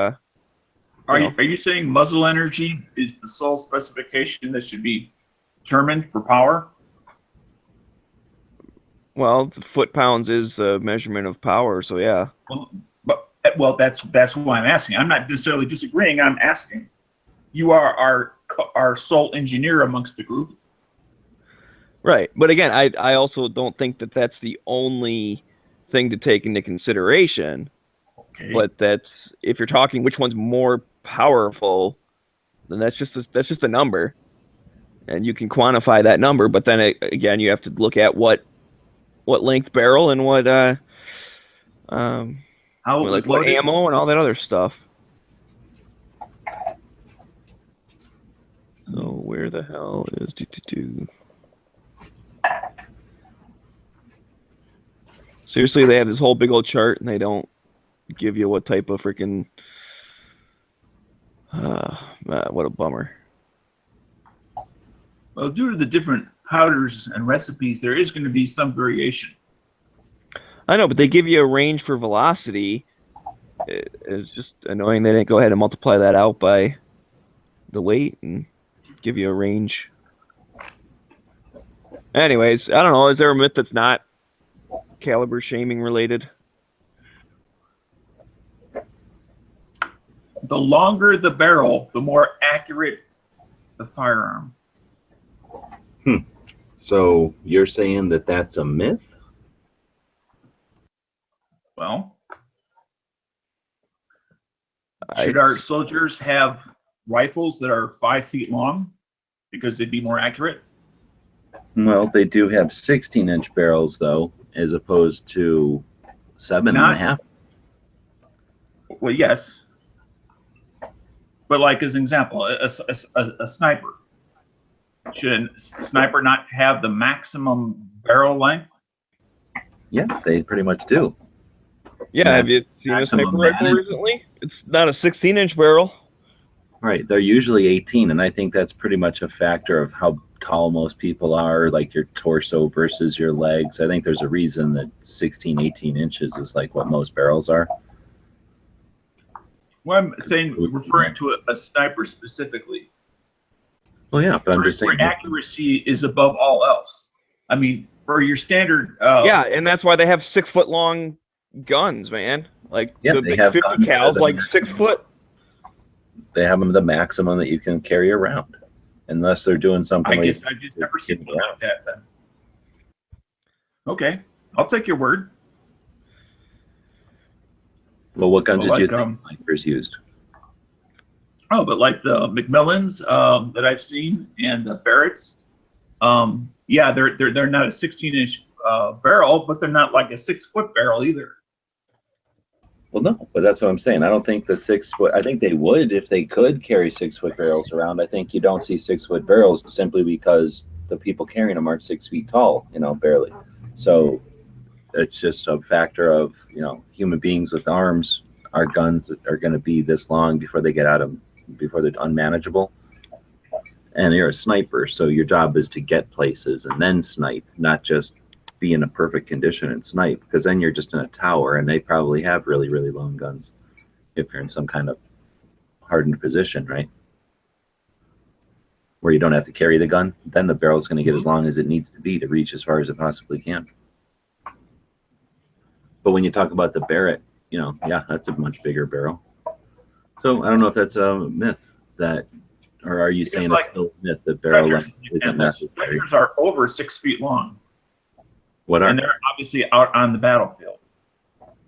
Are you saying muzzle energy is the sole specification that should be determined for power? Well, the foot pounds is a measurement of power, so yeah. Well, that's why I'm asking. I'm not necessarily disagreeing. I'm asking. You are our sole engineer amongst the group. Right, but again, I also don't think that that's the only thing to take into consideration. Okay. But that's if you're talking which one's more powerful, then that's just a number, and you can quantify that number. But then again, you have to look at what length barrel and what what ammo and all that other stuff. So where the hell is Seriously, they have this whole big old chart and they don't give you what type of freaking what a bummer. Well, due to the different powders and recipes, there is going to be some variation. I know, but they give you a range for velocity. It's just annoying they didn't go ahead and multiply that out by the weight and give you a range. Anyways, I don't know. Is there a myth that's not caliber shaming related? The longer the barrel, the more accurate the firearm. So you're saying that that's a myth? Well, should our soldiers have rifles that are 5 feet long because they'd be more accurate? Well, they do have 16-inch barrels, though, as opposed to 7.5. Well, yes. But like as an example, a sniper. Should a sniper not have the maximum barrel length? Yeah, they pretty much do. Yeah, have you seen a sniper rifle recently? It's not a 16-inch barrel. Right, they're usually 18, and I think that's pretty much a factor of how tall most people are, like your torso versus your legs. I think there's a reason that 16, 18 inches is like what most barrels are. Well, I'm saying, referring to a sniper specifically. Well, yeah, but I'm just saying accuracy is above all else. I mean, for your standard. Yeah, and that's why they have 6 foot long guns, man. Like the big 50 cals, like 6 foot. They have them the maximum that you can carry around, unless they're doing something. I guess I've just never seen one like that. Then. Okay, I'll take your word. Well, what guns did you think snipers used? Oh, but like the Macmillans that I've seen and the Barretts, yeah, they're not a 16-inch barrel, but they're not like a 6 foot barrel either. Well, no, but that's what I'm saying. I don't think the 6 foot. I think they would if they could carry 6 foot barrels around. I think you don't see 6 foot barrels simply because the people carrying them aren't 6 feet tall, barely. So it's just a factor of, you know, human beings with arms, our guns are going to be this long before they get out of, before they're unmanageable. And you're a sniper, so your job is to get places and then snipe, not just be in a perfect condition and snipe, because then you're just in a tower, and they probably have really, really long guns if you're in some kind of hardened position, right? Where you don't have to carry the gun, then the barrel's going to get as long as it needs to be to reach as far as it possibly can. But when you talk about the Barrett, you know, yeah, that's a much bigger barrel. So I don't know if that's a myth that, or are you saying it's still a myth that barrel length isn't necessary? Stretchers are over 6 feet long. What are? And they're obviously out on the battlefield.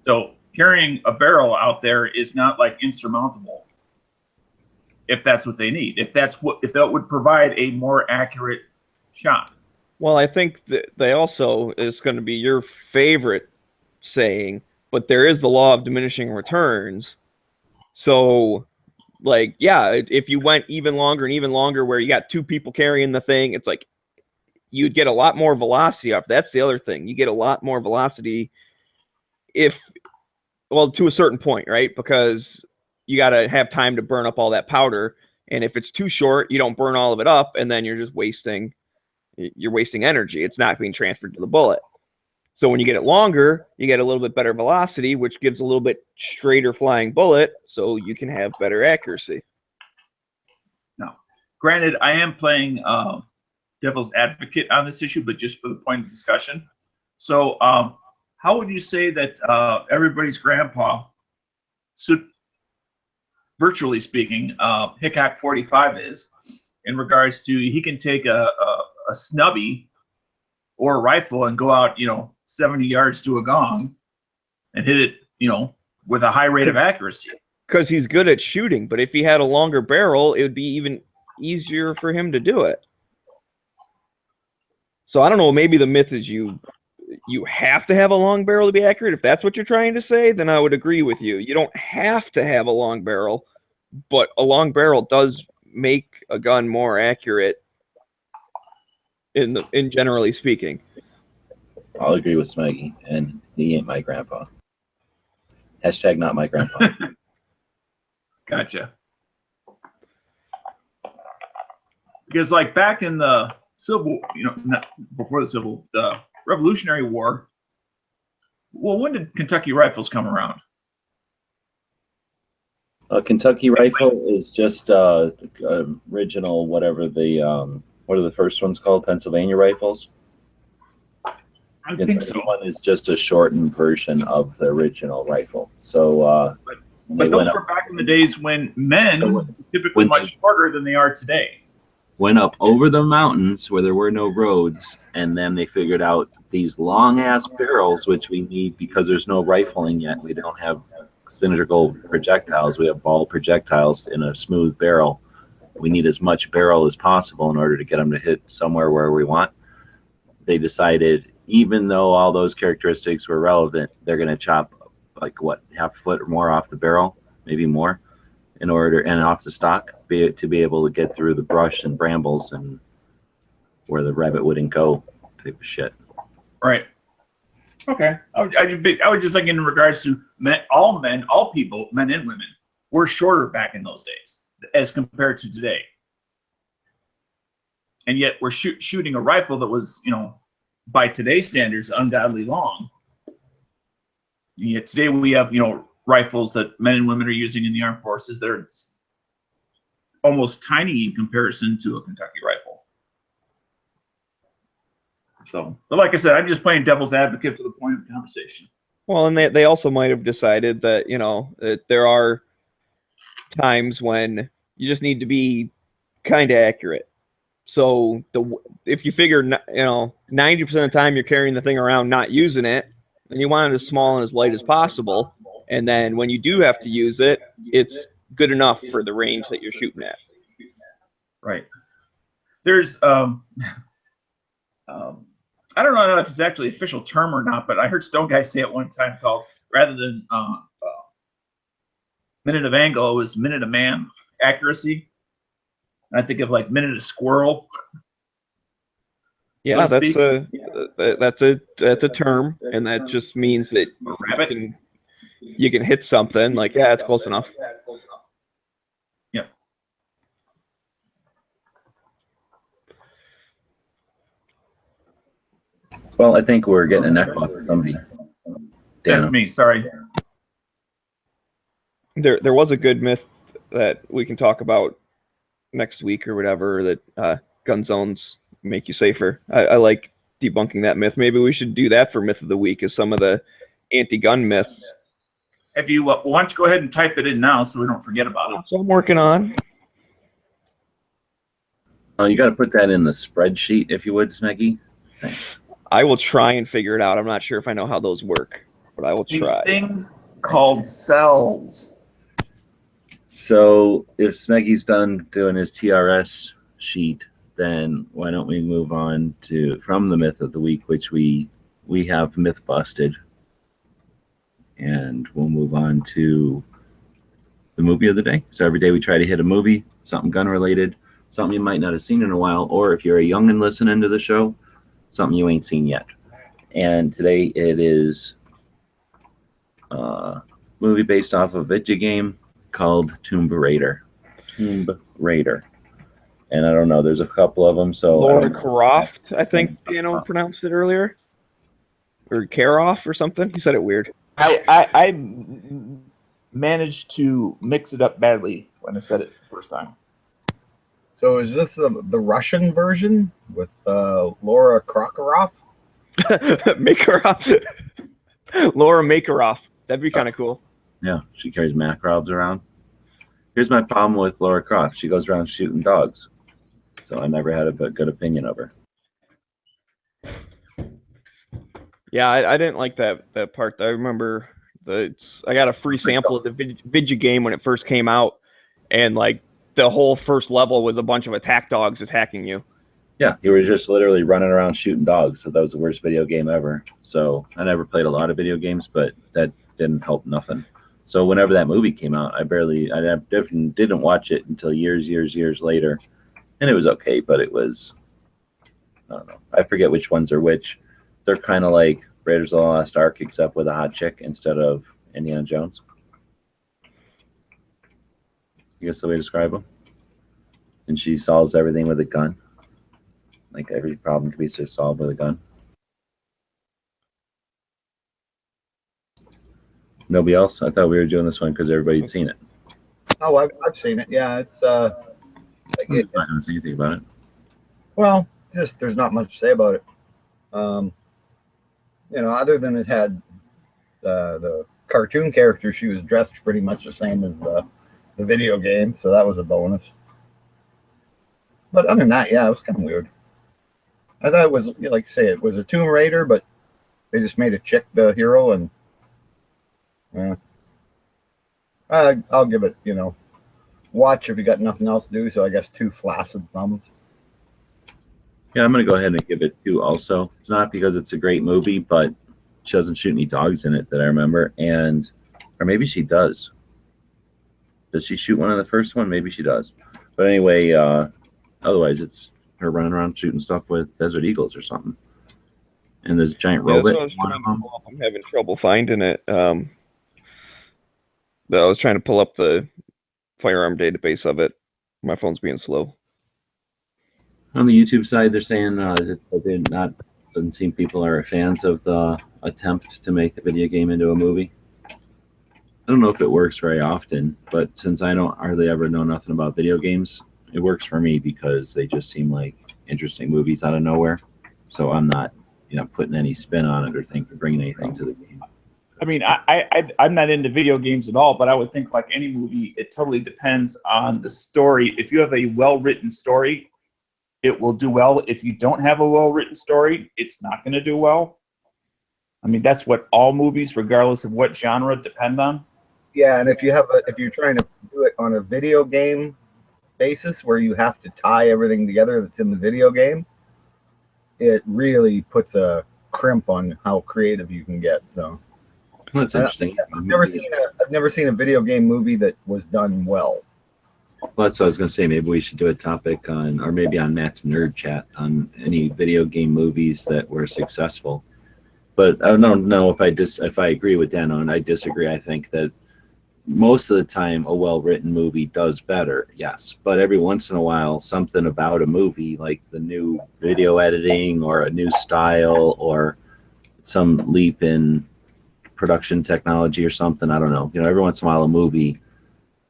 So carrying a barrel out there is not like insurmountable. If that's what they need, if that would provide a more accurate shot. Well, I think that they also is going to be your favorite saying, but there is the law of diminishing returns. So, like, yeah, if you went even longer where you got two people carrying the thing, it's like you'd get a lot more velocity off. That's the other thing. You get a lot more velocity if, well, to a certain point, right? Because you got to have time to burn up all that powder. And if it's too short, you don't burn all of it up, and then you're just wasting energy. It's not being transferred to the bullet. So when you get it longer, you get a little bit better velocity, which gives a little bit straighter flying bullet, so you can have better accuracy. Now, granted, I am playing devil's advocate on this issue, but just for the point of discussion. So how would you say that everybody's grandpa, virtually speaking, Hickok 45 is, in regards to he can take a snubby or a rifle and go out, 70 yards to a gong and hit it, with a high rate of accuracy. Because he's good at shooting, but if he had a longer barrel, it would be even easier for him to do it. So I don't know, maybe the myth is you have to have a long barrel to be accurate. If that's what you're trying to say, then I would agree with you. You don't have to have a long barrel, but a long barrel does make a gun more accurate in generally speaking. I'll agree with Smeggy, and he ain't my grandpa. Hashtag not my grandpa. Gotcha. Because like back in the not before the Revolutionary War, well, when did Kentucky rifles come around? A Kentucky rifle is just original, whatever the what are the first ones called? Pennsylvania rifles. I think so. One is just a shortened version of the original rifle. So, but those were back in the days when men were typically much shorter than they are today. Went up over the mountains where there were no roads, and then they figured out these long ass barrels, which we need because there's no rifling yet. We don't have cylindrical projectiles. We have ball projectiles in a smooth barrel. We need as much barrel as possible in order to get them to hit somewhere where we want. They decided, even though all those characteristics were relevant, they're going to chop like half a foot or more off the barrel, maybe more, in order, and off the stock, to be able to get through the brush and brambles and where the rabbit wouldn't go, type of shit. Right. Okay. I was just thinking in regards to all people, men and women, were shorter back in those days as compared to today. And yet we're shooting a rifle that was, by today's standards, undoubtedly long. Yet today we have, rifles that men and women are using in the armed forces that are almost tiny in comparison to a Kentucky rifle. So, but like I said, I'm just playing devil's advocate for the point of the conversation. Well, and they also might have decided that, that there are times when you just need to be kind of accurate. So if you figure, 90% of the time you're carrying the thing around not using it, then you want it as small and as light as possible. And then when you do have to use it, it's good enough for the range that you're shooting at. Right. There's, I don't know if it's actually an official term or not, but I heard Stone Guy say at one time called, rather than minute of angle, it was minute of man accuracy. I think of like minute of squirrel. Yeah, so that's a term, and that just means that you can hit something. Like, yeah, it's close enough. Yep. Well, I think we're getting a neck off of somebody. That's me. Sorry. There was a good myth that we can talk about next week or whatever, that gun zones make you safer. I like debunking that myth. Maybe we should do that for myth of the week, as some of the anti-gun myths. If you why don't you go ahead and type it in now so we don't forget about it. So I'm working on. Oh, you got to put that in the spreadsheet, if you would, Smeggy. Thanks. I will try and figure it out. I'm not sure if I know how those work, but I will try. These things called cells. So if Smeggy's done doing his TRS sheet, then why don't we move on to from the myth of the week, which we have myth busted, and we'll move on to the movie of the day. So every day we try to hit a movie, something gun related, something you might not have seen in a while, or if you're a youngin' listening to the show, something you ain't seen yet. And today it is a movie based off of a video game called Tomb Raider. Tomb Raider. And I don't know, there's a couple of them. So Lara Croft, I think Dano pronounced it earlier. Or Karoff or something. He said it weird. I managed to mix it up badly when I said it the first time. So is this the Russian version with Laura Krokoroff? Makarov. Laura Makarov. That'd be kind of cool. Yeah, she carries Makarovs around. Here's my problem with Lara Croft. She goes around shooting dogs. So I never had a good opinion of her. Yeah, I didn't like that part. I remember I got a free sample of the video game when it first came out, and like the whole first level was a bunch of attack dogs attacking you. Yeah, you were just literally running around shooting dogs. So that was the worst video game ever. So I never played a lot of video games, but that didn't help nothing. So whenever that movie came out, I definitely didn't watch it until years later. And it was okay, but it was, I don't know. I forget which ones are which. They're kind of like Raiders of the Lost Ark, except with a hot chick instead of Indiana Jones. I guess the way to describe them. And she solves everything with a gun. Like every problem can be just solved with a gun. Nobody else? I thought we were doing this one because everybody'd seen it. Oh, I've seen it. Yeah, it's I'm not going to say anything about it. Well, just there's not much to say about it. Other than it had the cartoon character, she was dressed pretty much the same as the video game, so that was a bonus. But other than that, yeah, it was kind of weird. I thought it was, like you say, it was a Tomb Raider, but they just made a chick the hero, and I'll give it, watch if you got nothing else to do. So I guess 2 flaccid thumbs. Yeah, I'm going to go ahead and give it 2 also. It's not because it's a great movie, but she doesn't shoot any dogs in it that I remember. Or maybe she does. Does she shoot one in the first one? Maybe she does. But anyway, otherwise it's her running around shooting stuff with Desert Eagles or something. And there's a giant robot. I'm having trouble finding it. I was trying to pull up the firearm database of it. My phone's being slow. On the YouTube side, they're saying that doesn't seem people are fans of the attempt to make the video game into a movie. I don't know if it works very often, but since I don't hardly ever know nothing about video games, it works for me because they just seem like interesting movies out of nowhere. So I'm not, putting any spin on it or bringing anything to the game. I mean, I'm not into video games at all, but I would think like any movie, it totally depends on the story. If you have a well-written story, it will do well. If you don't have a well-written story, it's not going to do well. I mean, that's what all movies, regardless of what genre, depend on. Yeah, and if you're trying to do it on a video game basis where you have to tie everything together that's in the video game, it really puts a crimp on how creative you can get. So that's interesting. I've never seen a video game movie that was done well. Well, that's what I was going to say. Maybe we should do a topic on, or maybe on Matt's Nerd Chat, on any video game movies that were successful. But I don't know if I agree with Dano, and I disagree. I think that most of the time a well-written movie does better, yes. But every once in a while, something about a movie, like the new video editing or a new style or some leap in production technology or something, I don't know. Every once in a while a movie,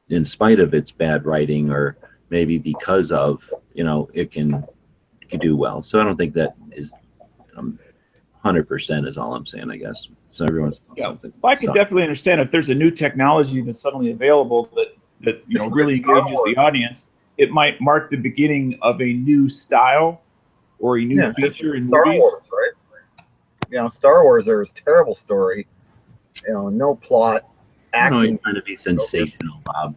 in spite of its bad writing or maybe because of, it can do well. So I don't think that is 100% is all I'm saying, I guess. So everyone's something. I could definitely understand if there's a new technology that's suddenly available that really engages the audience. It might mark the beginning of a new style or a new feature in movies. Wars, right? Star Wars, there was terrible story, no plot, acting. Trying to be sensational, Bob.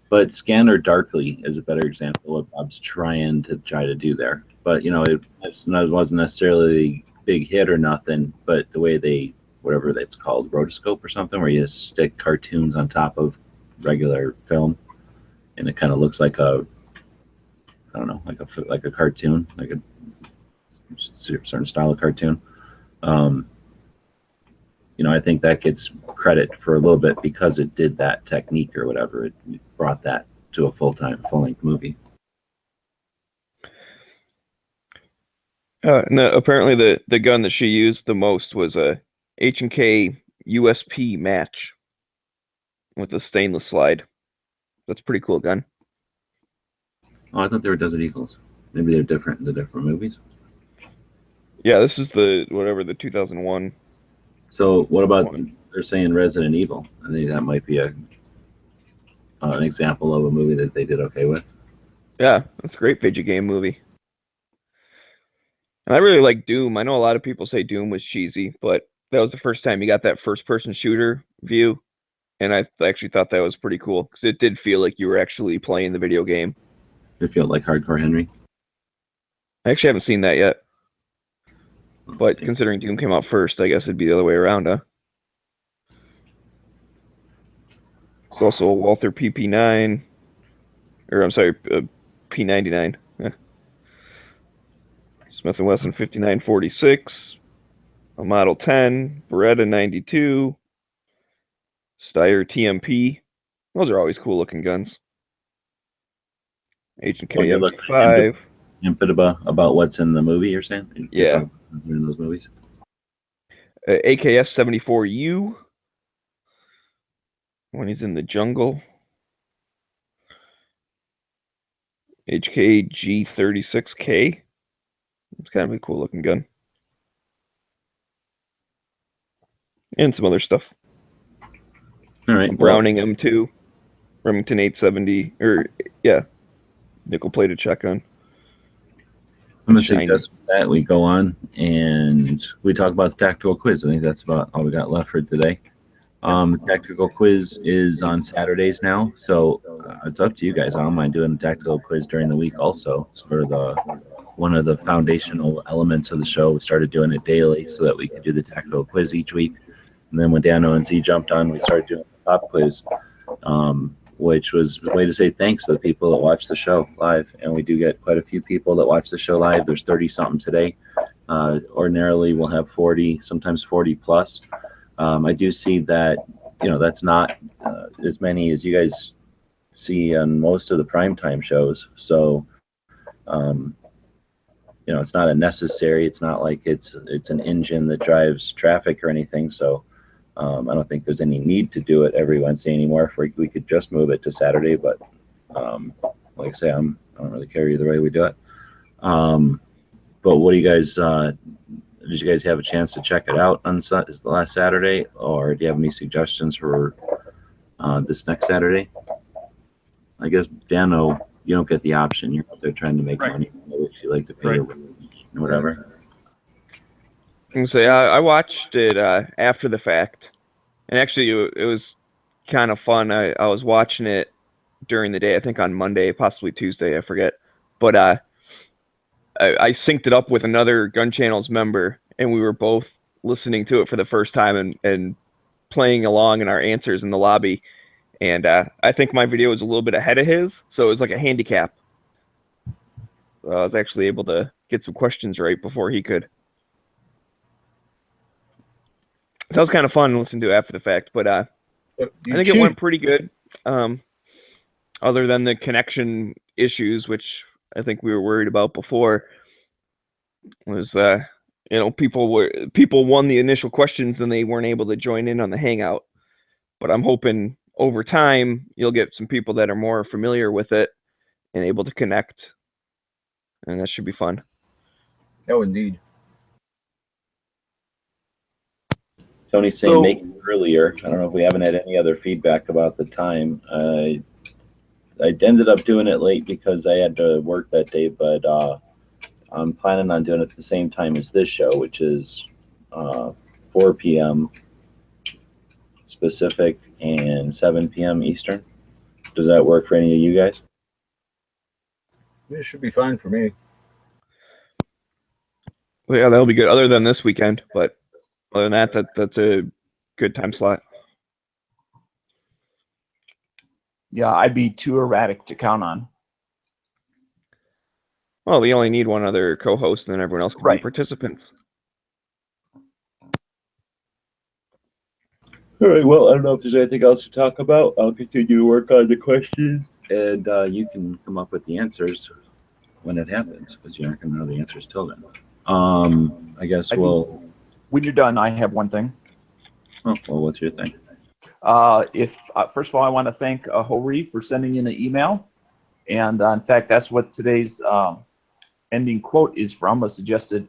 But Scanner Darkly is a better example of Bob's trying to do there. But it wasn't necessarily a big hit or nothing. But the way they, whatever that's called, rotoscope or something, where you stick cartoons on top of regular film, and it kind of looks like a, I don't know, like a cartoon, like a certain style of cartoon. I think that gets credit for a little bit because it did that technique or whatever. It brought that to a full-length movie. And apparently the gun that she used the most was a H&K USP match with a stainless slide. That's a pretty cool gun. Oh, I thought they were Desert Eagles. Maybe they're different in the different movies. Yeah, this is the 2001. So what about, they're saying Resident Evil? I think that might be an example of a movie that they did okay with. Yeah, that's a great video game movie. And I really like Doom. I know a lot of people say Doom was cheesy, but that was the first time you got that first-person shooter view, and I actually thought that was pretty cool because it did feel like you were actually playing the video game. It felt like Hardcore Henry. I actually haven't seen that yet. But considering Doom came out first, I guess it'd be the other way around, huh? There's also a Walther PP9, or I'm sorry, P99. Smith & Wesson 5946, a Model 10, Beretta 92, Steyr TMP. Those are always cool looking guns. H&K MP5. Input about what's in the movie, you're saying? Yeah. In those movies. AKS 74U. When he's in the jungle. HK G36K. It's kind of a cool looking gun. And some other stuff. All right. Browning M2. Remington 870. Nickel plated shotgun. I'm going to suggest that we go on and we talk about the tactical quiz. I think that's about all we got left for today. The tactical quiz is on Saturdays now, so it's up to you guys. I don't mind doing a tactical quiz during the week also. It's sort of one of the foundational elements of the show. We started doing it daily so that we could do the tactical quiz each week. And then when Dano and Z jumped on, we started doing the pop quiz, which was a way to say thanks to the people that watch the show live. And we do get quite a few people that watch the show live. There's 30-something today. Ordinarily, we'll have 40, sometimes 40 plus. I do see that, that's not as many as you guys see on most of the primetime shows. So, it's not a necessary. It's not like it's an engine that drives traffic or anything. So I don't think there's any need to do it every Wednesday anymore. We could just move it to Saturday, but like I say, I don't really care either way we do it. But what do you guys? Did you guys have a chance to check it out on last Saturday, or do you have any suggestions for this next Saturday? I guess, Dano, you don't get the option. You're out there trying to make money. If you like to pay or whatever. I can say I watched it after the fact, and actually it was kind of fun. I was watching it during the day, I think on Monday, possibly Tuesday, I forget. But I synced it up with another Gun Channels member, and we were both listening to it for the first time and playing along in our answers in the lobby. And I think my video was a little bit ahead of his, so it was like a handicap. So I was actually able to get some questions right before he could. That was kind of fun to listen to after the fact, but I think it went pretty good. Other than the connection issues, which I think we were worried about before, was people won the initial questions and they weren't able to join in on the Hangout. But I'm hoping over time you'll get some people that are more familiar with it and able to connect, and that should be fun. Oh, indeed. Tony's saying make it earlier. I don't know if we haven't had any other feedback about the time. I ended up doing it late because I had to work that day, but I'm planning on doing it at the same time as this show, which is 4 p.m. Pacific and 7 p.m. Eastern. Does that work for any of you guys? It should be fine for me. Well, yeah, that'll be good. Other than this weekend, but other than that, that's a good time slot. Yeah, I'd be too erratic to count on. Well, we only need one other co-host, and then everyone else can be participants. All right, well, I don't know if there's anything else to talk about. I'll continue to work on the questions, and you can come up with the answers when it happens, because you're not going to know the answers till then. I guess when you're done, I have one thing. Oh, well, what's your thing? First of all, I want to thank Hori for sending in an email. And in fact, that's what today's ending quote is from, a suggested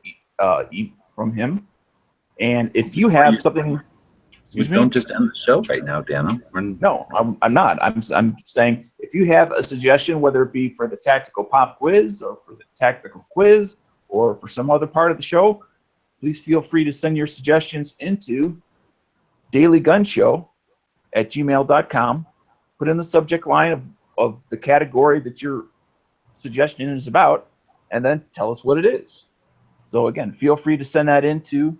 from him. And if you have something... Don't just end the show right now, Dano. No, I'm not. I'm saying if you have a suggestion, whether it be for the tactical pop quiz or for the tactical quiz or for some other part of the show, please feel free to send your suggestions into dailygunshow@gmail.com. Put in the subject line of the category that your suggestion is about, and then tell us what it is. So again, feel free to send that into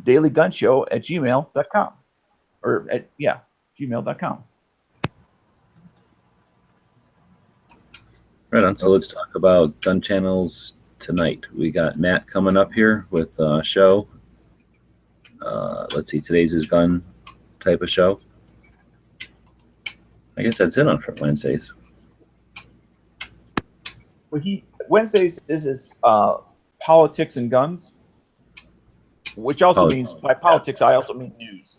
dailygunshow@gmail.com, or gmail.com. Right on. So let's talk about gun channels tonight. We got Matt coming up here with a show. Let's see, today's his gun type of show. I guess that's it on for Wednesdays. Well, Wednesdays is his politics and guns, which also means, by politics, I also mean news.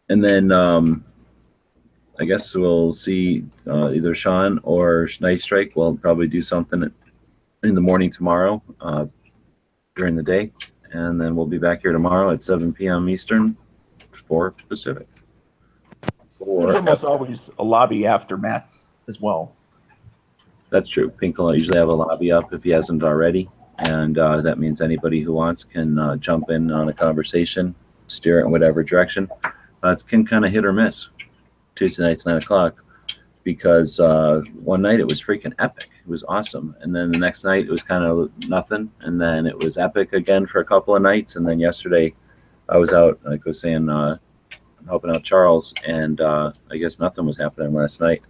And then I guess we'll see either Sean or Night Strike. We'll probably do something in the morning tomorrow during the day. And then we'll be back here tomorrow at 7 p.m. Eastern, 4 Pacific. There's almost always a lobby after Matt's as well. That's true. Pink will usually have a lobby up if he hasn't already. And that means anybody who wants can jump in on a conversation, steer it in whatever direction. It can kind of hit or miss. Tuesday nights, 9 o'clock, because one night it was freaking epic. It was awesome. And then the next night it was kind of nothing. And then it was epic again for a couple of nights. And then yesterday I was out, like I was saying, helping out Charles, and I guess nothing was happening last night.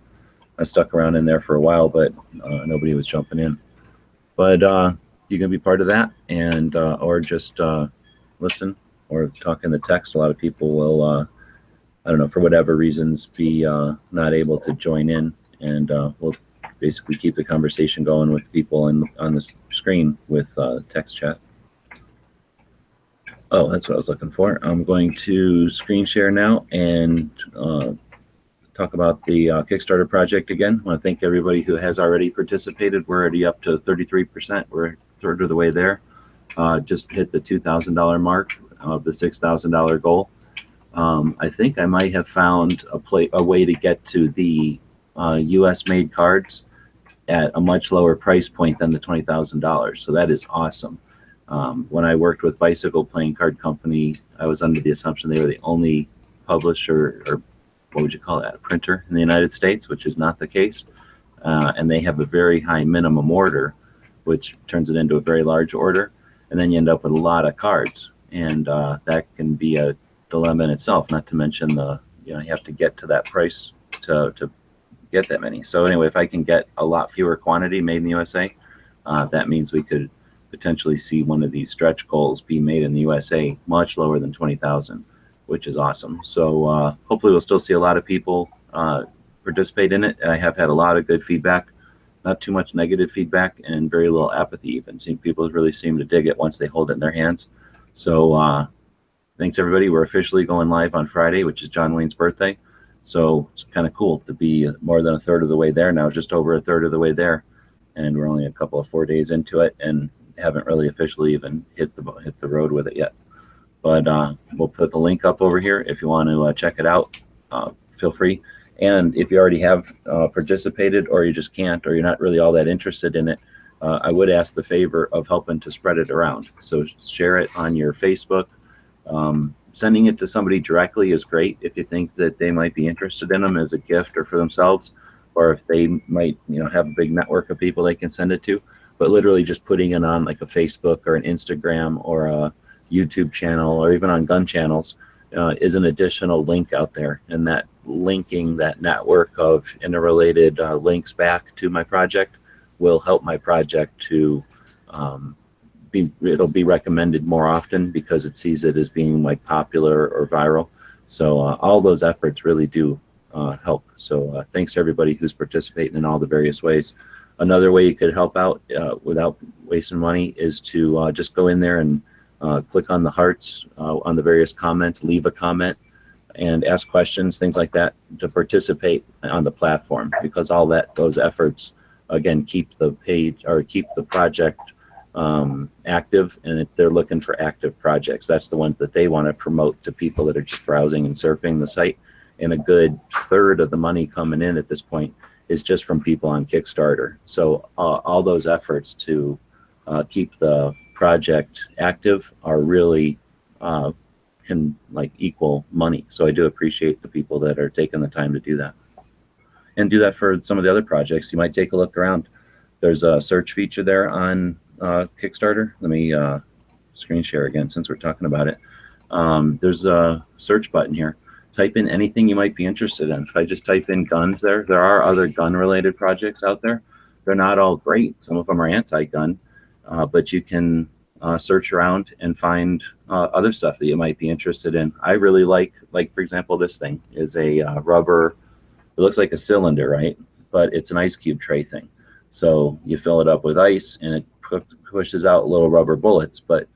I stuck around in there for a while, but nobody was jumping in. But you can be part of that, and or just listen or talk in the text. A lot of people will, I don't know, for whatever reasons, be not able to join in, and we'll basically keep the conversation going with people on the screen with text chat. Oh, that's what I was looking for. I'm going to screen share now and talk about the Kickstarter project again. I want to thank everybody who has already participated. We're already up to 33%. We're a third of the way there. Just hit the $2,000 mark of the $6,000 goal. I think I might have found a way to get to the U.S. made cards at a much lower price point than the $20,000. So that is awesome. When I worked with Bicycle Playing Card Company, I was under the assumption they were the only publisher, or what would you call that, a printer in the United States, which is not the case. And they have a very high minimum order, which turns it into a very large order. And then you end up with a lot of cards. And that can be a dilemma in itself, not to mention the you have to get to that price to get that many. So anyway, if I can get a lot fewer quantity made in the USA, that means we could potentially see one of these stretch goals be made in the USA much lower than 20,000, which is awesome. So hopefully we'll still see a lot of people participate in it. I have had a lot of good feedback, not too much negative feedback, and very little apathy even. People really seem to dig it once they hold it in their hands. So thanks everybody. We're officially going live on Friday, which is John Wayne's birthday. So it's kind of cool to be more than a third of the way there now, just over a third of the way there. And we're only a couple of 4 days into it and haven't really officially even hit the road with it yet. But we'll put the link up over here if you want to check it out. Feel free. And if you already have participated, or you just can't, or you're not really all that interested in it, I would ask the favor of helping to spread it around. So share it on your Facebook. Sending it to somebody directly is great if you think that they might be interested in them as a gift or for themselves, or if they might have a big network of people they can send it to. But literally just putting it on like a Facebook or an Instagram or a YouTube channel, or even on gun channels, is an additional link out there, and that linking that network of interrelated links back to my project will help my project to it'll be recommended more often because it sees it as being like popular or viral. So all those efforts really do help. So thanks to everybody who's participating in all the various ways. Another way you could help out without wasting money is to just go in there and click on the hearts on the various comments, leave a comment, and ask questions, things like that, to participate on the platform, because all those efforts, again, keep the page or keep the project active. And if they're looking for active projects, that's the ones that they want to promote to people that are just browsing and surfing the site. And a good third of the money coming in at this point is just from people on Kickstarter. So all those efforts to keep the project active are really can like equal money. So I do appreciate the people that are taking the time to do that, and do that for some of the other projects. You might take a look around. There's a search feature there on Kickstarter. Let me screen share again since we're talking about it. There's a search button here. Type in anything you might be interested in. If I just type in guns there are other gun related projects out there. They're not all great. Some of them are anti-gun, but you can search around and find other stuff that you might be interested in. I really like for example, this thing is a rubber, it looks like a cylinder, right? But it's an ice cube tray thing. So you fill it up with ice and it pushes out little rubber bullets. But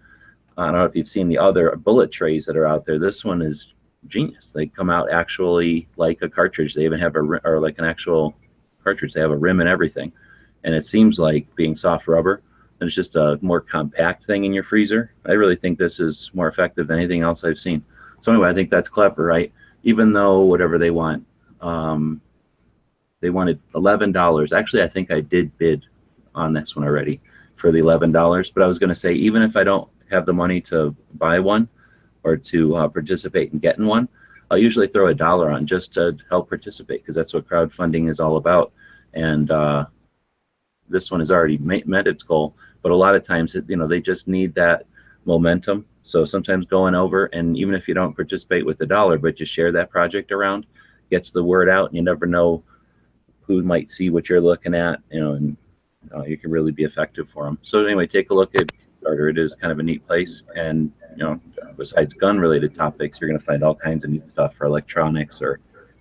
I don't know if you've seen the other bullet trays that are out there. This one is genius. They come out actually like a cartridge. They even have or like an actual cartridge. They have a rim and everything. And it seems like being soft rubber, and it's just a more compact thing in your freezer. I really think this is more effective than anything else I've seen. So anyway, I think that's clever, right? Even though whatever they want, they wanted $11. Actually, I think I did bid on this one already for the $11. But I was going to say, even if I don't have the money to buy one or to participate in getting one, I'll usually throw $1 on just to help participate, because that's what crowdfunding is all about. And this one has already met its goal, but a lot of times, they just need that momentum. So sometimes going over, and even if you don't participate with $1, but you share that project around, gets the word out, and you never know who might see what you're looking at, and you can really be effective for them. So anyway, take a look at Kickstarter. It is kind of a neat place, and besides gun-related topics, you're going to find all kinds of neat stuff for electronics or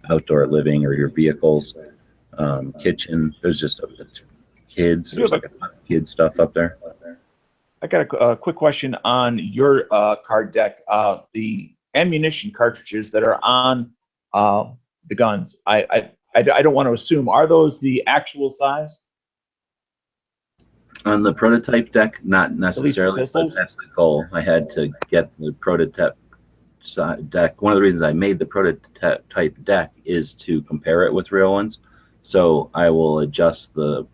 outdoor living or your vehicles, kitchen. There's just kids. There's like a ton of kid stuff up there. I got a quick question on your card deck. The ammunition cartridges that are on the guns, I don't want to assume, are those the actual size? On the prototype deck, not necessarily, but that's the goal. I had to get the prototype deck. One of the reasons I made the prototype deck is to compare it with real ones. So I will adjust the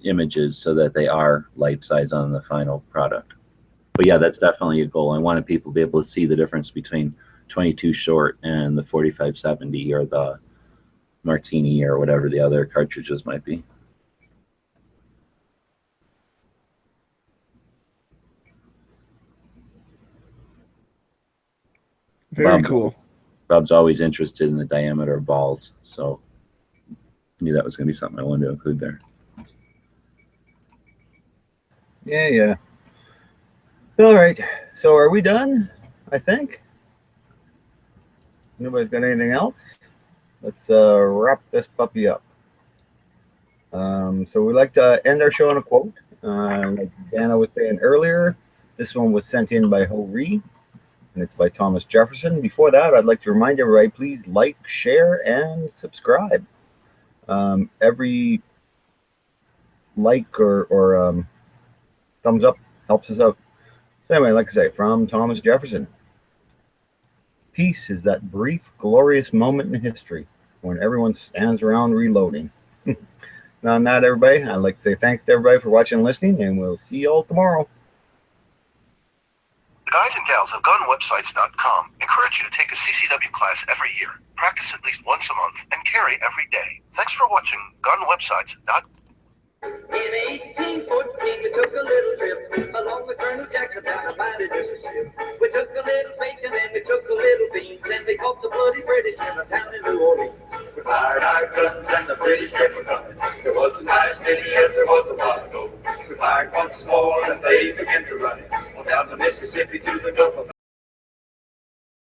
images so that they are life size on the final product. But yeah, that's definitely a goal. I wanted people to be able to see the difference between 22 short and the 4570 or the Martini or whatever the other cartridges might be. Very cool. Bob's always interested in the diameter of balls, so I knew that was going to be something I wanted to include there. Yeah. All right. So are we done? I think. Nobody's got anything else? Let's wrap this puppy up. So we like to end our show on a quote. Like Dana was saying earlier, this one was sent in by Ho Ree, and it's by Thomas Jefferson. Before that, I'd like to remind everybody, please like, share, and subscribe. Every like or thumbs up helps us out. So anyway, like I say, from Thomas Jefferson, peace is that brief, glorious moment in history when everyone stands around reloading. Now, on that, everybody, I'd like to say thanks to everybody for watching and listening, and we'll see you all tomorrow. The guys and gals of gunwebsites.com encourage you to take a CCW class every year, practice at least once a month, and carry every day. Thanks for watching gunwebsites.com. In 1814, we took a little trip along the Colonel Jackson down the mighty Mississippi. We took a little bacon and we took a little beans, and we caught the bloody British in a town in New Orleans. We fired our guns and the British kept coming. There wasn't as many as there was a while ago. We fired once more and they began to run it on down the Mississippi to the Gulf of